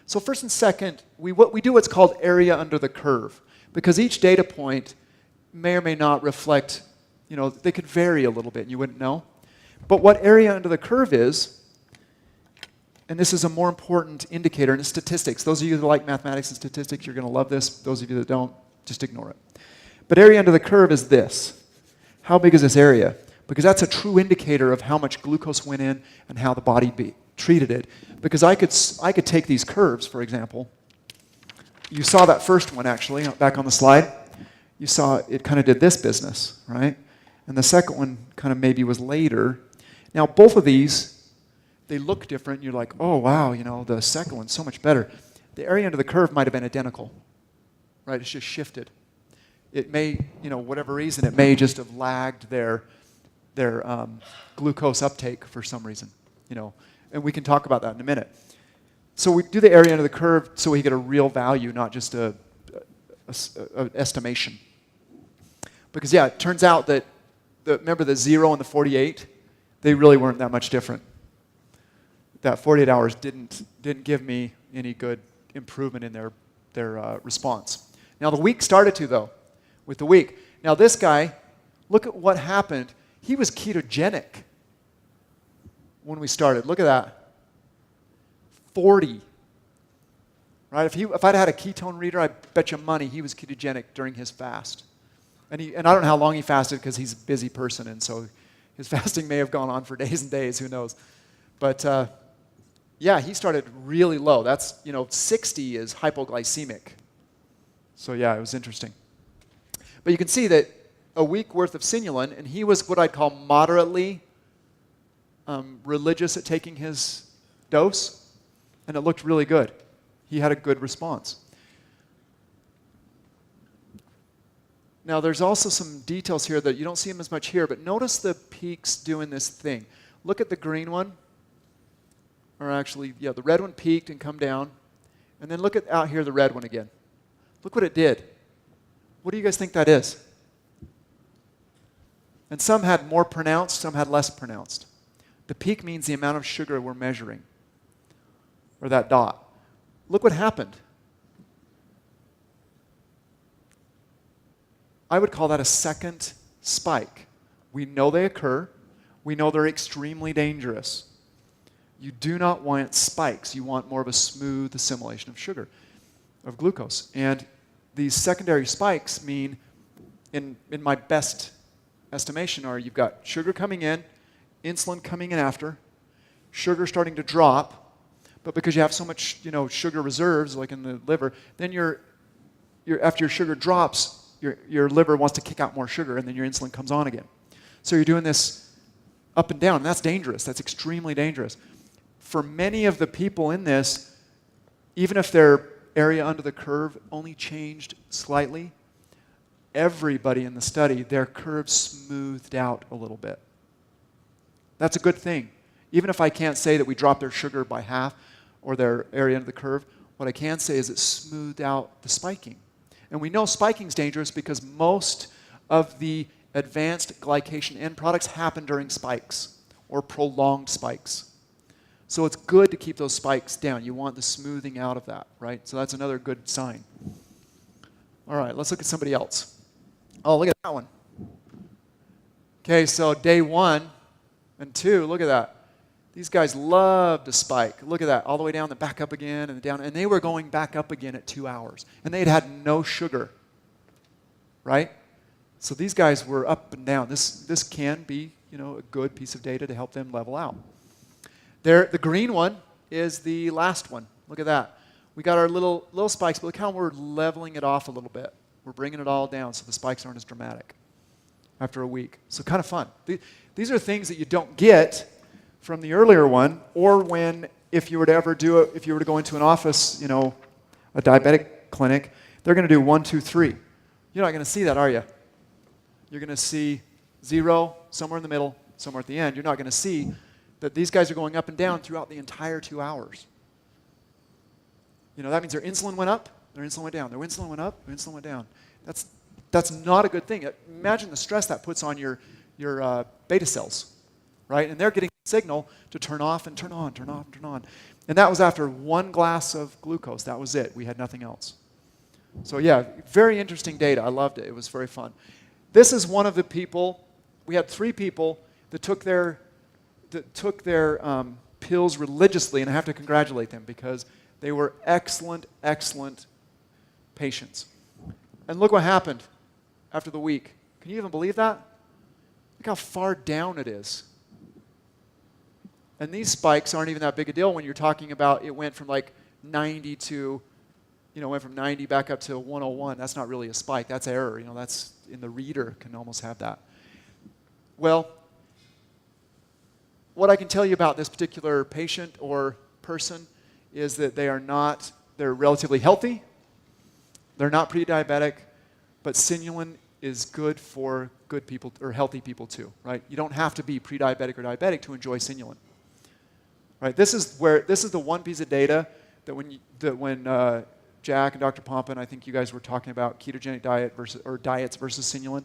So first and second, we do what's called area under the curve, because each data point may or may not reflect, they could vary a little bit, and you wouldn't know. But what area under the curve is, and this is a more important indicator in statistics. Those of you that like mathematics and statistics, you're going to love this. Those of you that don't, just ignore it. But area under the curve is this. How big is this area? Because that's a true indicator of how much glucose went in and how the body treated it. Because I could take these curves, for example. You saw that first one, actually, back on the slide. You saw it kind of did this business, right? And the second one kind of maybe was later. Now, both of these, they look different. You're like, oh, wow, the second one's so much better. The area under the curve might have been identical, right? It's just shifted. It may, whatever reason, it may just have lagged their glucose uptake for some reason, and we can talk about that in a minute. So we do the area under the curve so we get a real value, not just an estimation. Because, yeah, it turns out that, remember the 0 and the 48? They really weren't that much different. That 48 hours didn't give me any good improvement in their response. Now, the week started to, though, with the week. Now, this guy, look at what happened. He was ketogenic when we started. Look at that. 40. Right? If I'd had a ketone reader, I bet you money he was ketogenic during his fast. And I don't know how long he fasted because he's a busy person, and so his fasting may have gone on for days and days, who knows. But yeah, he started really low. That's, 60 is hypoglycemic. So yeah, it was interesting. But you can see that a week worth of Synulin, and he was what I'd call moderately religious at taking his dose, and it looked really good. He had a good response. Now, there's also some details here that you don't see them as much here, but notice the peaks doing this thing. Look at the green one, or actually, yeah, the red one peaked and come down, and then look at out here the red one again. Look what it did. What do you guys think that is? And some had more pronounced, some had less pronounced. The peak means the amount of sugar we're measuring, or that dot. Look what happened. I would call that a second spike. We know they occur. We know they're extremely dangerous. You do not want spikes. You want more of a smooth assimilation of sugar, of glucose. And these secondary spikes mean, in my best estimation, are you've got sugar coming in, insulin coming in after, sugar starting to drop, but because you have so much, sugar reserves, like in the liver, then after your sugar drops, your liver wants to kick out more sugar, and then your insulin comes on again. So you're doing this up and down, and that's dangerous. That's extremely dangerous. For many of the people in this, even if their area under the curve only changed slightly, everybody in the study, their curve smoothed out a little bit. That's a good thing. Even if I can't say that we dropped their sugar by half or their area under the curve, what I can say is it smoothed out the spiking. And we know spiking is dangerous because most of the advanced glycation end products happen during spikes or prolonged spikes. So it's good to keep those spikes down. You want the smoothing out of that, right? So that's another good sign. All right, let's look at somebody else. Oh, look at that one. Okay, so day 1 and 2, look at that. These guys love to spike. Look at that, all the way down, then back up again, and down. And they were going back up again at 2 hours. And they had no sugar, right? So these guys were up and down. This can be, a good piece of data to help them level out. The green one is the last one. Look at that. We got our little spikes, but look how we're leveling it off a little bit. We're bringing it all down so the spikes aren't as dramatic after a week. So kind of fun. These are things that you don't get from the earlier one, or if you were to go into an office, a diabetic clinic, they're going to do 1, 2, 3. You're not going to see that, are you? You're going to see 0, somewhere in the middle, somewhere at the end. You're not going to see that these guys are going up and down throughout the entire 2 hours. That means their insulin went up, their insulin went down, their insulin went up, their insulin went down. That's not a good thing. Imagine the stress that puts on your beta cells, right? And they're getting a signal to turn off and turn on, turn off and turn on. And that was after 1 glass of glucose. That was it. We had nothing else. So yeah, very interesting data. I loved it. It was very fun. This is one of the people. We had 3 people that took their pills religiously, and I have to congratulate them because they were excellent, excellent patients. And look what happened after the week. Can you even believe that? Look how far down it is. And these spikes aren't even that big a deal when you're talking about it went from like 90 to, went from 90 back up to 101. That's not really a spike. That's error. That's in the reader can almost have that. Well, what I can tell you about this particular patient or person is that they're relatively healthy. They're not pre-diabetic, but Synulin is good for good people or healthy people too, right? You don't have to be pre-diabetic or diabetic to enjoy Synulin, right? This is the one piece of data that when Jack and Dr. Pompa, I think you guys were talking about ketogenic diets versus Synulin.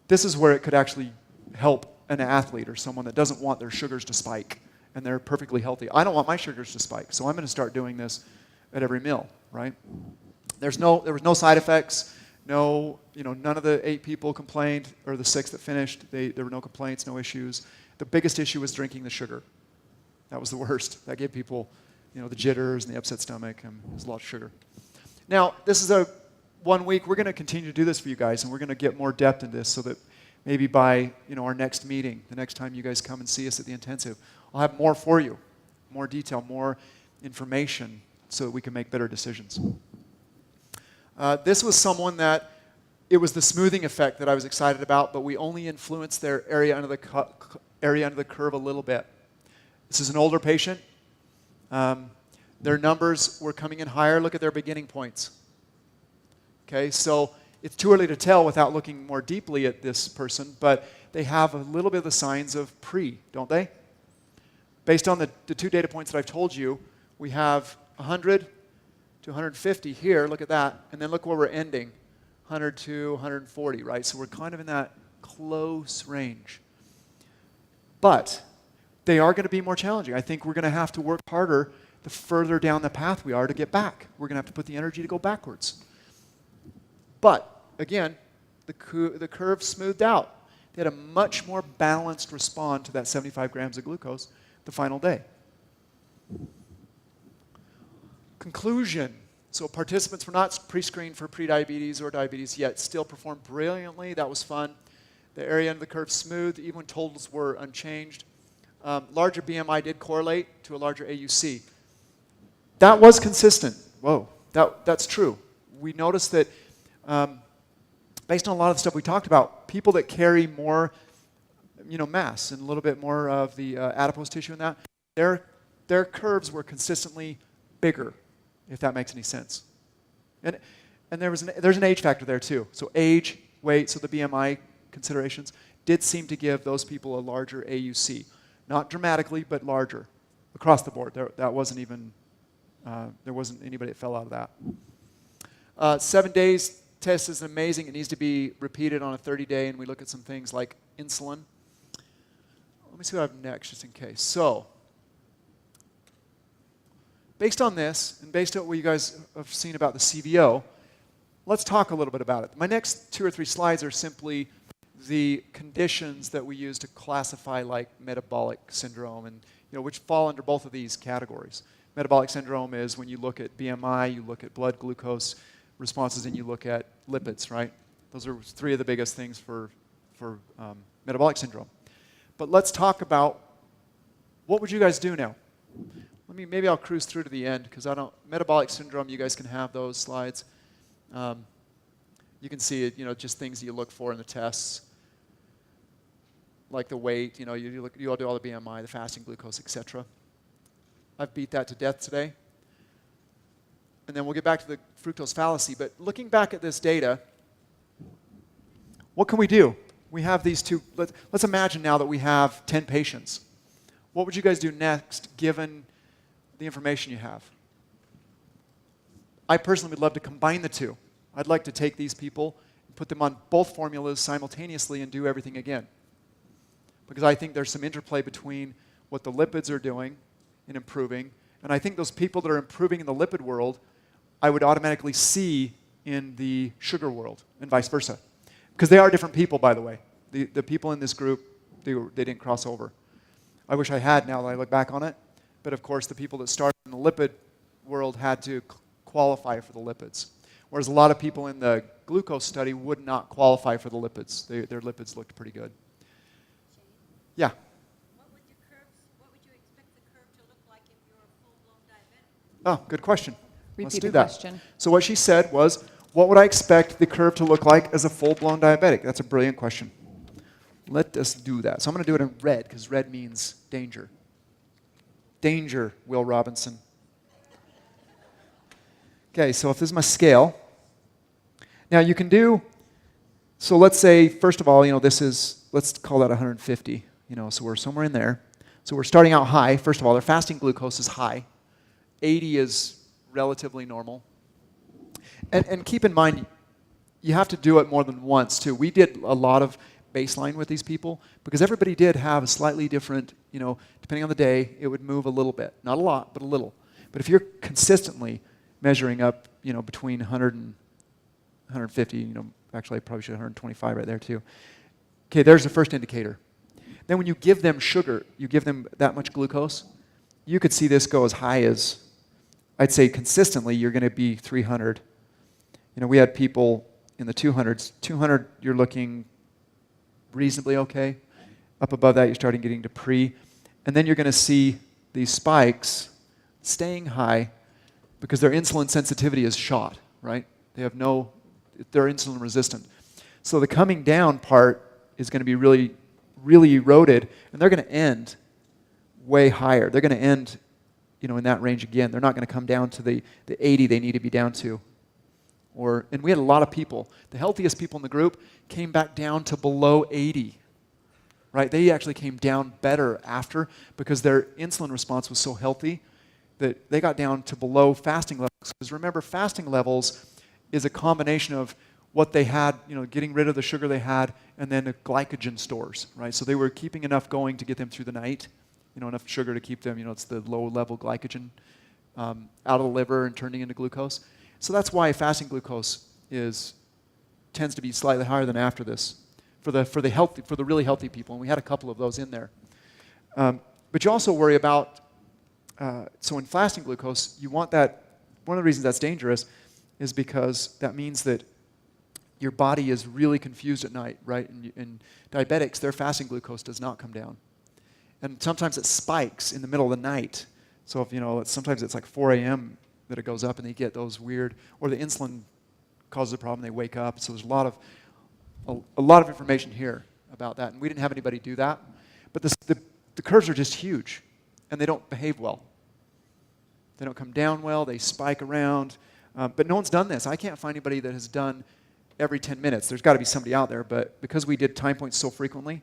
This is where it could actually help an athlete or someone that doesn't want their sugars to spike and they're perfectly healthy. I don't want my sugars to spike, so I'm going to start doing this at every meal, right? There was no side effects. None of the 8 people complained, or the 6 that finished. There were no complaints, no issues. The biggest issue was drinking the sugar. That was the worst. That gave people, the jitters and the upset stomach, and there's a lot of sugar. Now, this is 1 week. We're going to continue to do this for you guys, and we're going to get more depth in this so that maybe by our next meeting, the next time you guys come and see us at the intensive, I'll have more for you, more detail, more information, so that we can make better decisions. This was someone that it was the smoothing effect that I was excited about, but we only influenced their area under the curve a little bit. This is an older patient. Their numbers were coming in higher. Look at their beginning points. Okay, so it's too early to tell without looking more deeply at this person, but they have a little bit of the signs of pre, don't they? Based on the 2 data points that I've told you, we have 100 to 150 here, look at that, and then look where we're ending, 100 to 140, right? So we're kind of in that close range. But they are going to be more challenging. I think we're going to have to work harder the further down the path we are to get back. We're going to have to put the energy to go backwards. But, again, the curve smoothed out. They had a much more balanced response to that 75 grams of glucose the final day. Conclusion. So participants were not pre-screened for prediabetes or diabetes yet, still performed brilliantly. That was fun. The area under the curve smooth, even when totals were unchanged. Larger BMI did correlate to a larger AUC. That was consistent. Whoa, that's true. We noticed that based on a lot of the stuff we talked about, people that carry more mass and a little bit more of the adipose tissue in that, their curves were consistently bigger, if that makes any sense. And there's an age factor there too. So age, weight, so the BMI considerations did seem to give those people a larger AUC. Not dramatically, but larger across the board. There wasn't anybody that fell out of that. 7 days test is amazing. It needs to be repeated on a 30-day, and we look at some things like insulin. Let me see what I have next, just in case. So based on this, and based on what you guys have seen about the CVO, let's talk a little bit about it. My next 2 or 3 slides are simply the conditions that we use to classify like metabolic syndrome, and which fall under both of these categories. Metabolic syndrome is when you look at BMI, you look at blood glucose responses, and you look at lipids, right? Those are 3 of the biggest things for metabolic syndrome. But let's talk about what would you guys do now? Maybe I'll cruise through to the end because metabolic syndrome, you guys can have those slides. You can see it, just things you look for in the tests, like the weight, you all do all the BMI, the fasting glucose, etc. I've beat that to death today. And then we'll get back to the fructose fallacy. But looking back at this data, what can we do? We have these 2. Let's imagine now that we have 10 patients. What would you guys do next given the information you have? I personally would love to combine the 2. I'd like to take these people and put them on both formulas simultaneously and do everything again. Because I think there's some interplay between what the lipids are doing and improving. And I think those people that are improving in the lipid world, I would automatically see in the sugar world and vice versa. Because they are different people, by the way. The people in this group, they didn't cross over. I wish I had now that I look back on it. But of course, the people that started in the lipid world had to qualify for the lipids. Whereas a lot of people in the glucose study would not qualify for the lipids. Their lipids looked pretty good. Yeah? What would you expect the curve to look like if you're a full-blown diabetic? Oh, good question. Let's Repeat do the that. question. So what she said was, what would I expect the curve to look like as a full-blown diabetic? That's a brilliant question. Let us do that. So I'm going to do it in red, because red means danger. Danger, Will Robinson. Okay, so if this is my scale, now you can do, so let's say, first of all, let's call that 150, so we're somewhere in there. So we're starting out high. First of all, their fasting glucose is high. 80 is relatively normal. And keep in mind, you have to do it more than once, too. We did a lot of baseline with these people because everybody did have a slightly different, depending on the day, it would move a little bit. Not a lot, but a little. But if you're consistently measuring up, between 100 and 150, actually I probably should have 125 right there, too. Okay, there's the first indicator. Then when you give them sugar, you give them that much glucose, you could see this go as high as, I'd say consistently, you're going to be 300. We had people in the 200s. 200, you're looking reasonably okay. Up above that, you're starting getting to pre. And then you're going to see these spikes staying high because their insulin sensitivity is shot, right? They're insulin resistant. So the coming down part is going to be really, really eroded, and they're going to end way higher. They're going to end, in that range again. They're not going to come down to the 80 they need to be down to. And we had a lot of people. The healthiest people in the group came back down to below 80. Right? They actually came down better after because their insulin response was so healthy that they got down to below fasting levels. Because remember, fasting levels is a combination of what they had, getting rid of the sugar they had, and then the glycogen stores, right? So they were keeping enough going to get them through the night, enough sugar to keep them, it's the low-level glycogen out of the liver and turning into glucose. So that's why fasting glucose tends to be slightly higher than after this for the really healthy people, and we had a couple of those in there. But you also worry about so in fasting glucose, you want that. One of the reasons that's dangerous is because that means that your body is really confused at night, right? And diabetics, their fasting glucose does not come down, and sometimes it spikes in the middle of the night. So if sometimes it's like 4 a.m. that it goes up, and they get those weird, or the insulin causes a problem, they wake up. So there's a lot of information here about that, and we didn't have anybody do that. But the curves are just huge, and they don't behave well. They don't come down well. They spike around. But no one's done this. I can't find anybody that has done every 10 minutes. There's got to be somebody out there, but because we did time points so frequently,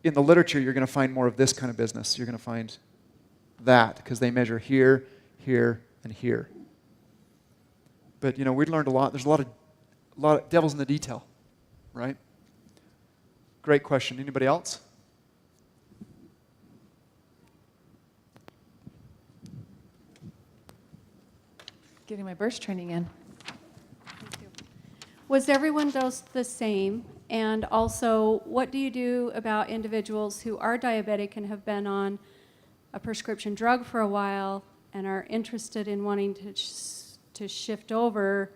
in the literature, you're going to find more of this kind of business. You're going to find that, because they measure here, here, and here. But, we learned a lot. There's a lot of devils in the detail, right? Great question. Anybody else? Getting my burst training in. Was everyone dosed the same? And also, what do you do about individuals who are diabetic and have been on a prescription drug for a while and are interested in wanting to shift over?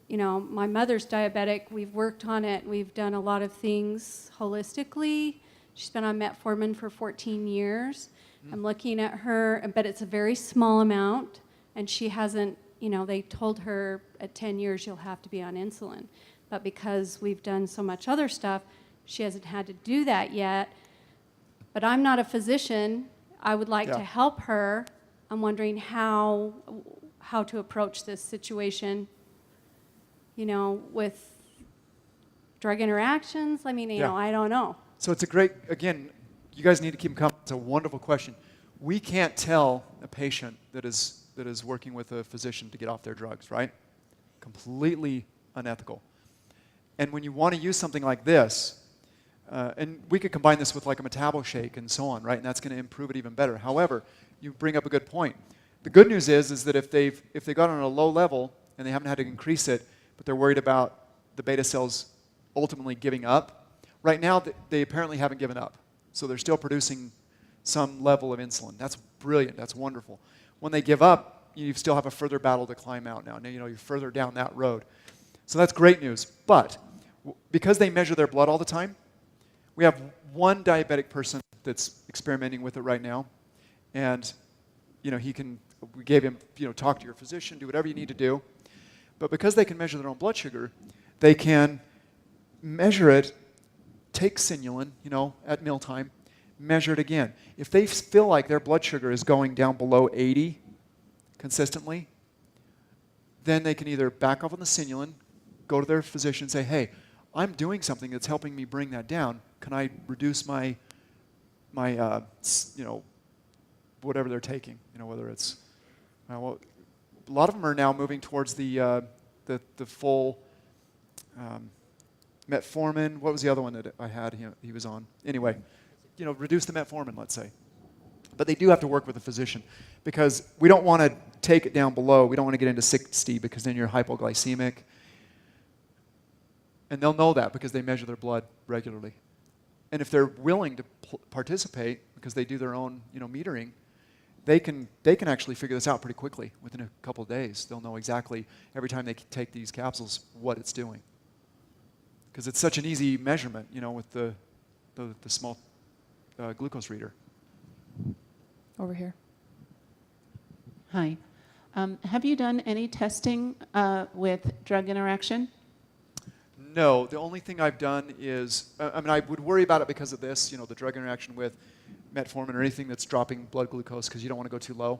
You know, my mother's diabetic. We've worked on it. We've done a lot of things holistically. She's been on metformin for 14 years. I'm looking at her, but it's a very small amount, and she hasn't, you know, they told her at 10 years you'll have to be on insulin. But because we've done so much other stuff, she hasn't had to do that yet. But I'm not a physician. I would like to help her. I'm wondering how to approach this situation, you know, with drug interactions. I mean, you know, I don't know. So it's a great, again, you guys need to keep them coming. It's a wonderful question. We can't tell a patient that is working with a physician to get off their drugs, right? Completely unethical. And when you want to use something like this, and we could combine this with like a metabo shake and so on, right? And that's going to improve it even better. However, you bring up a good point. The good news is that if they got on a low level and they haven't had to increase it, but they're worried about the beta cells ultimately giving up, right now they apparently haven't given up. So they're still producing some level of insulin. That's brilliant. That's wonderful. When they give up, you still have a further battle to climb out now. Now, you know, you're further down that road. So that's great news. But because they measure their blood all the time, we have one diabetic person that's experimenting with it right now. And, you know, we gave him, you know, talk to your physician, do whatever you need to do. But because they can measure their own blood sugar, they can measure it, take Synulin, you know, at mealtime, measure it again. If they feel like their blood sugar is going down below 80 consistently, then they can either back off on the Synulin, go to their physician and say, hey, I'm doing something that's helping me bring that down. Can I reduce my you know, whatever they're taking? You know, whether it's, well, a lot of them are now moving towards the full metformin. What was the other one that I had he was on? Anyway, you know, reduce the metformin, let's say. But they do have to work with a physician because we don't want to take it down below. We don't want to get into 60 because then you're hypoglycemic. And they'll know that because they measure their blood regularly. And if they're willing to participate because they do their own, you know, metering, they can actually figure this out pretty quickly. Within a couple of days, they'll know exactly every time they take these capsules what it's doing. Because it's such an easy measurement, you know, with the small glucose reader. Over here. Hi. Have you done any testing with drug interaction? No, the only thing I've done is, I mean, I would worry about it because of this, you know, the drug interaction with metformin or anything that's dropping blood glucose because you don't want to go too low.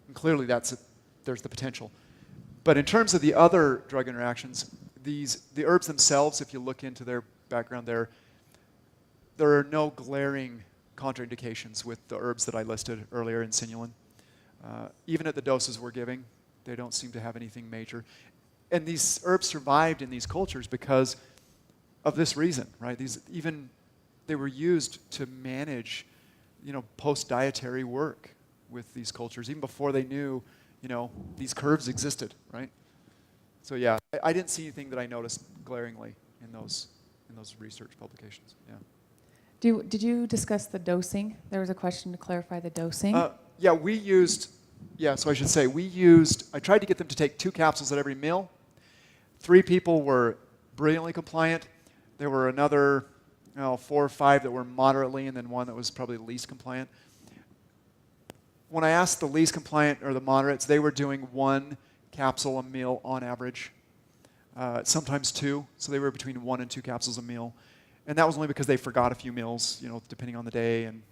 And clearly there's the potential. But in terms of the other drug interactions, the herbs themselves, if you look into their background there are no glaring contraindications with the herbs that I listed earlier in Synulin. Even at the doses we're giving, they don't seem to have anything major. And these herbs survived in these cultures because of this reason, right? They were used to manage, you know, post-dietary work with these cultures, even before they knew, you know, these curves existed, right? So yeah, I didn't see anything that I noticed glaringly in those research publications. Yeah. Did you discuss the dosing? There was a question to clarify the dosing. Yeah, so I should say, I tried to get them to take 2 capsules at every meal. 3 people were brilliantly compliant. There were another 4 or 5 that were moderately, and then 1 that was probably the least compliant. When I asked the least compliant or the moderates, they were doing 1 capsule a meal on average, sometimes 2. So they were between 1 and 2 capsules a meal. And that was only because they forgot a few meals, you know, depending on the day, and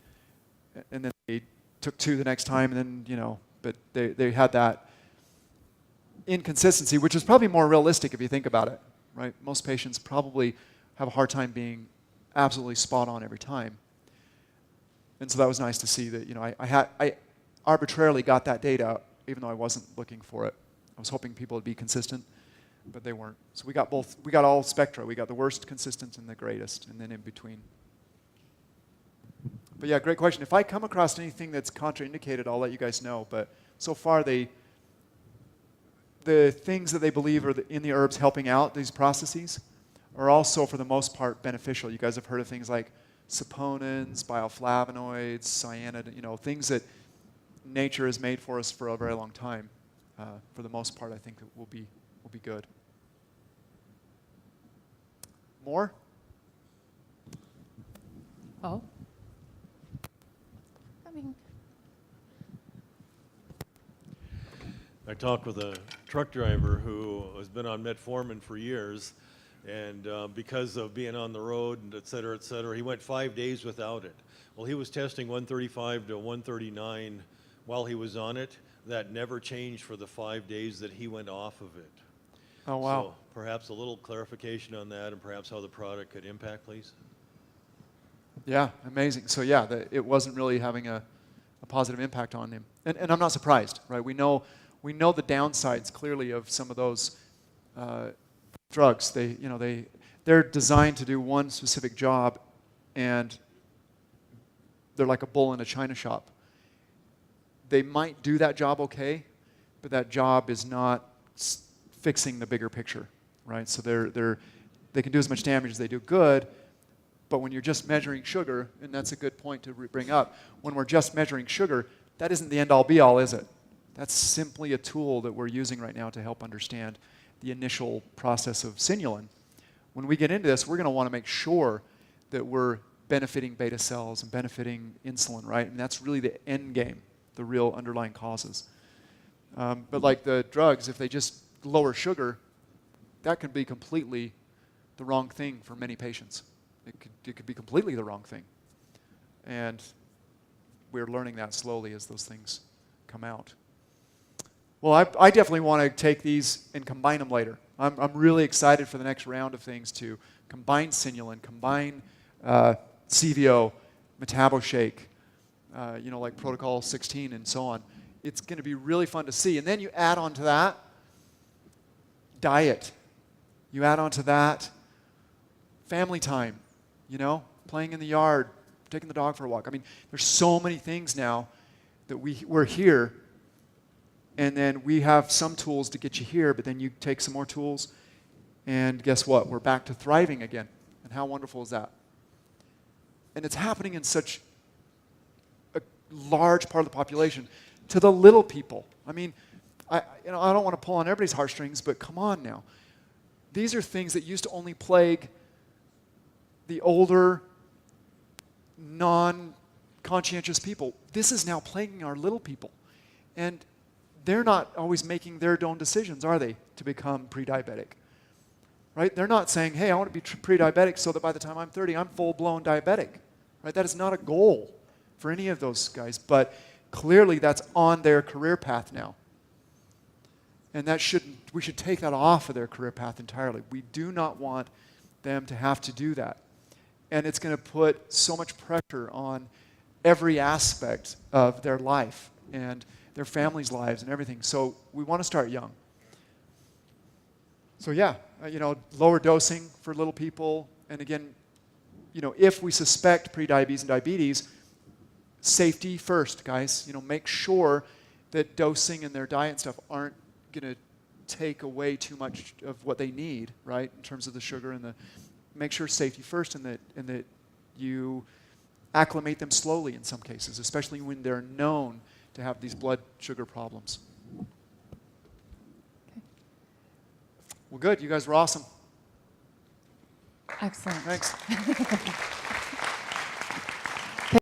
then they took 2 the next time, and then, you know, but they had that inconsistency, which is probably more realistic if you think about it, right? Most patients probably have a hard time being absolutely spot on every time. And so that was nice to see that, you know, I arbitrarily got that data, even though I wasn't looking for it. I was hoping people would be consistent, but they weren't. So we got both. We got all spectra. We got the worst consistent and the greatest, and then in between. But yeah, great question. If I come across anything that's contraindicated, I'll let you guys know. But so far, the things that they believe are in the herbs helping out these processes are also, for the most part, beneficial. You guys have heard of things like saponins, bioflavonoids, cyanide, things that nature has made for us for a very long time. For the most part, I think it will be good. More? Oh. Coming. I talked with a truck driver who has been on metformin for years, and because of being on the road and et cetera, he went 5 days without it. Well, he was testing 135 to 139 while he was on it. That never changed for the 5 days that he went off of it. Oh, wow. So perhaps a little clarification on that and perhaps how the product could impact, please. Yeah, amazing. So yeah, it wasn't really having a positive impact on him. And I'm not surprised, right? We know the downsides clearly of some of those drugs. They're designed to do one specific job, and they're like a bull in a china shop. They might do that job okay, but that job is not fixing the bigger picture, right? So they can do as much damage as they do good, but when you're just measuring sugar, and that's a good point to bring up, when we're just measuring sugar, that isn't the end-all be-all, is it? That's simply a tool that we're using right now to help understand the initial process of Synulin. When we get into this, we're going to want to make sure that we're benefiting beta cells and benefiting insulin, right? And that's really the end game, the real underlying causes. But like the drugs, if they just lower sugar, that could be completely the wrong thing for many patients. It could be completely the wrong thing. And we're learning that slowly as those things come out. Well, I definitely want to take these and combine them later. I'm really excited for the next round of things to combine Synulin, combine CVO, MetaboShake, like Protocol 16 and so on. It's going to be really fun to see. And then you add on to that diet. You add on to that family time, playing in the yard, taking the dog for a walk. I mean, there's so many things now that we're here, and then we have some tools to get you here, but then you take some more tools, and guess what? We're back to thriving again. And how wonderful is that? And it's happening in such a large part of the population. To the little people. I mean, I don't want to pull on everybody's heartstrings, but come on now. These are things that used to only plague the older, non-conscientious people. This is now plaguing our little people. And they're not always making their own decisions, are they, to become pre-diabetic? Right? They're not saying, hey, I want to be pre-diabetic so that by the time I'm 30, I'm full-blown diabetic. Right? That is not a goal for any of those guys. But clearly that's on their career path now. And we should take that off of their career path entirely. We do not want them to have to do that. And it's going to put so much pressure on every aspect of their life and their families' lives and everything. So we want to start young. So yeah, lower dosing for little people. And again, if we suspect prediabetes and diabetes, safety first, guys. Make sure that dosing and their diet and stuff aren't going to take away too much of what they need, right, in terms of the sugar and make sure safety first, and that you acclimate them slowly in some cases, especially when they're known to have these blood sugar problems. Okay. Well, good. You guys were awesome. Excellent. Thanks.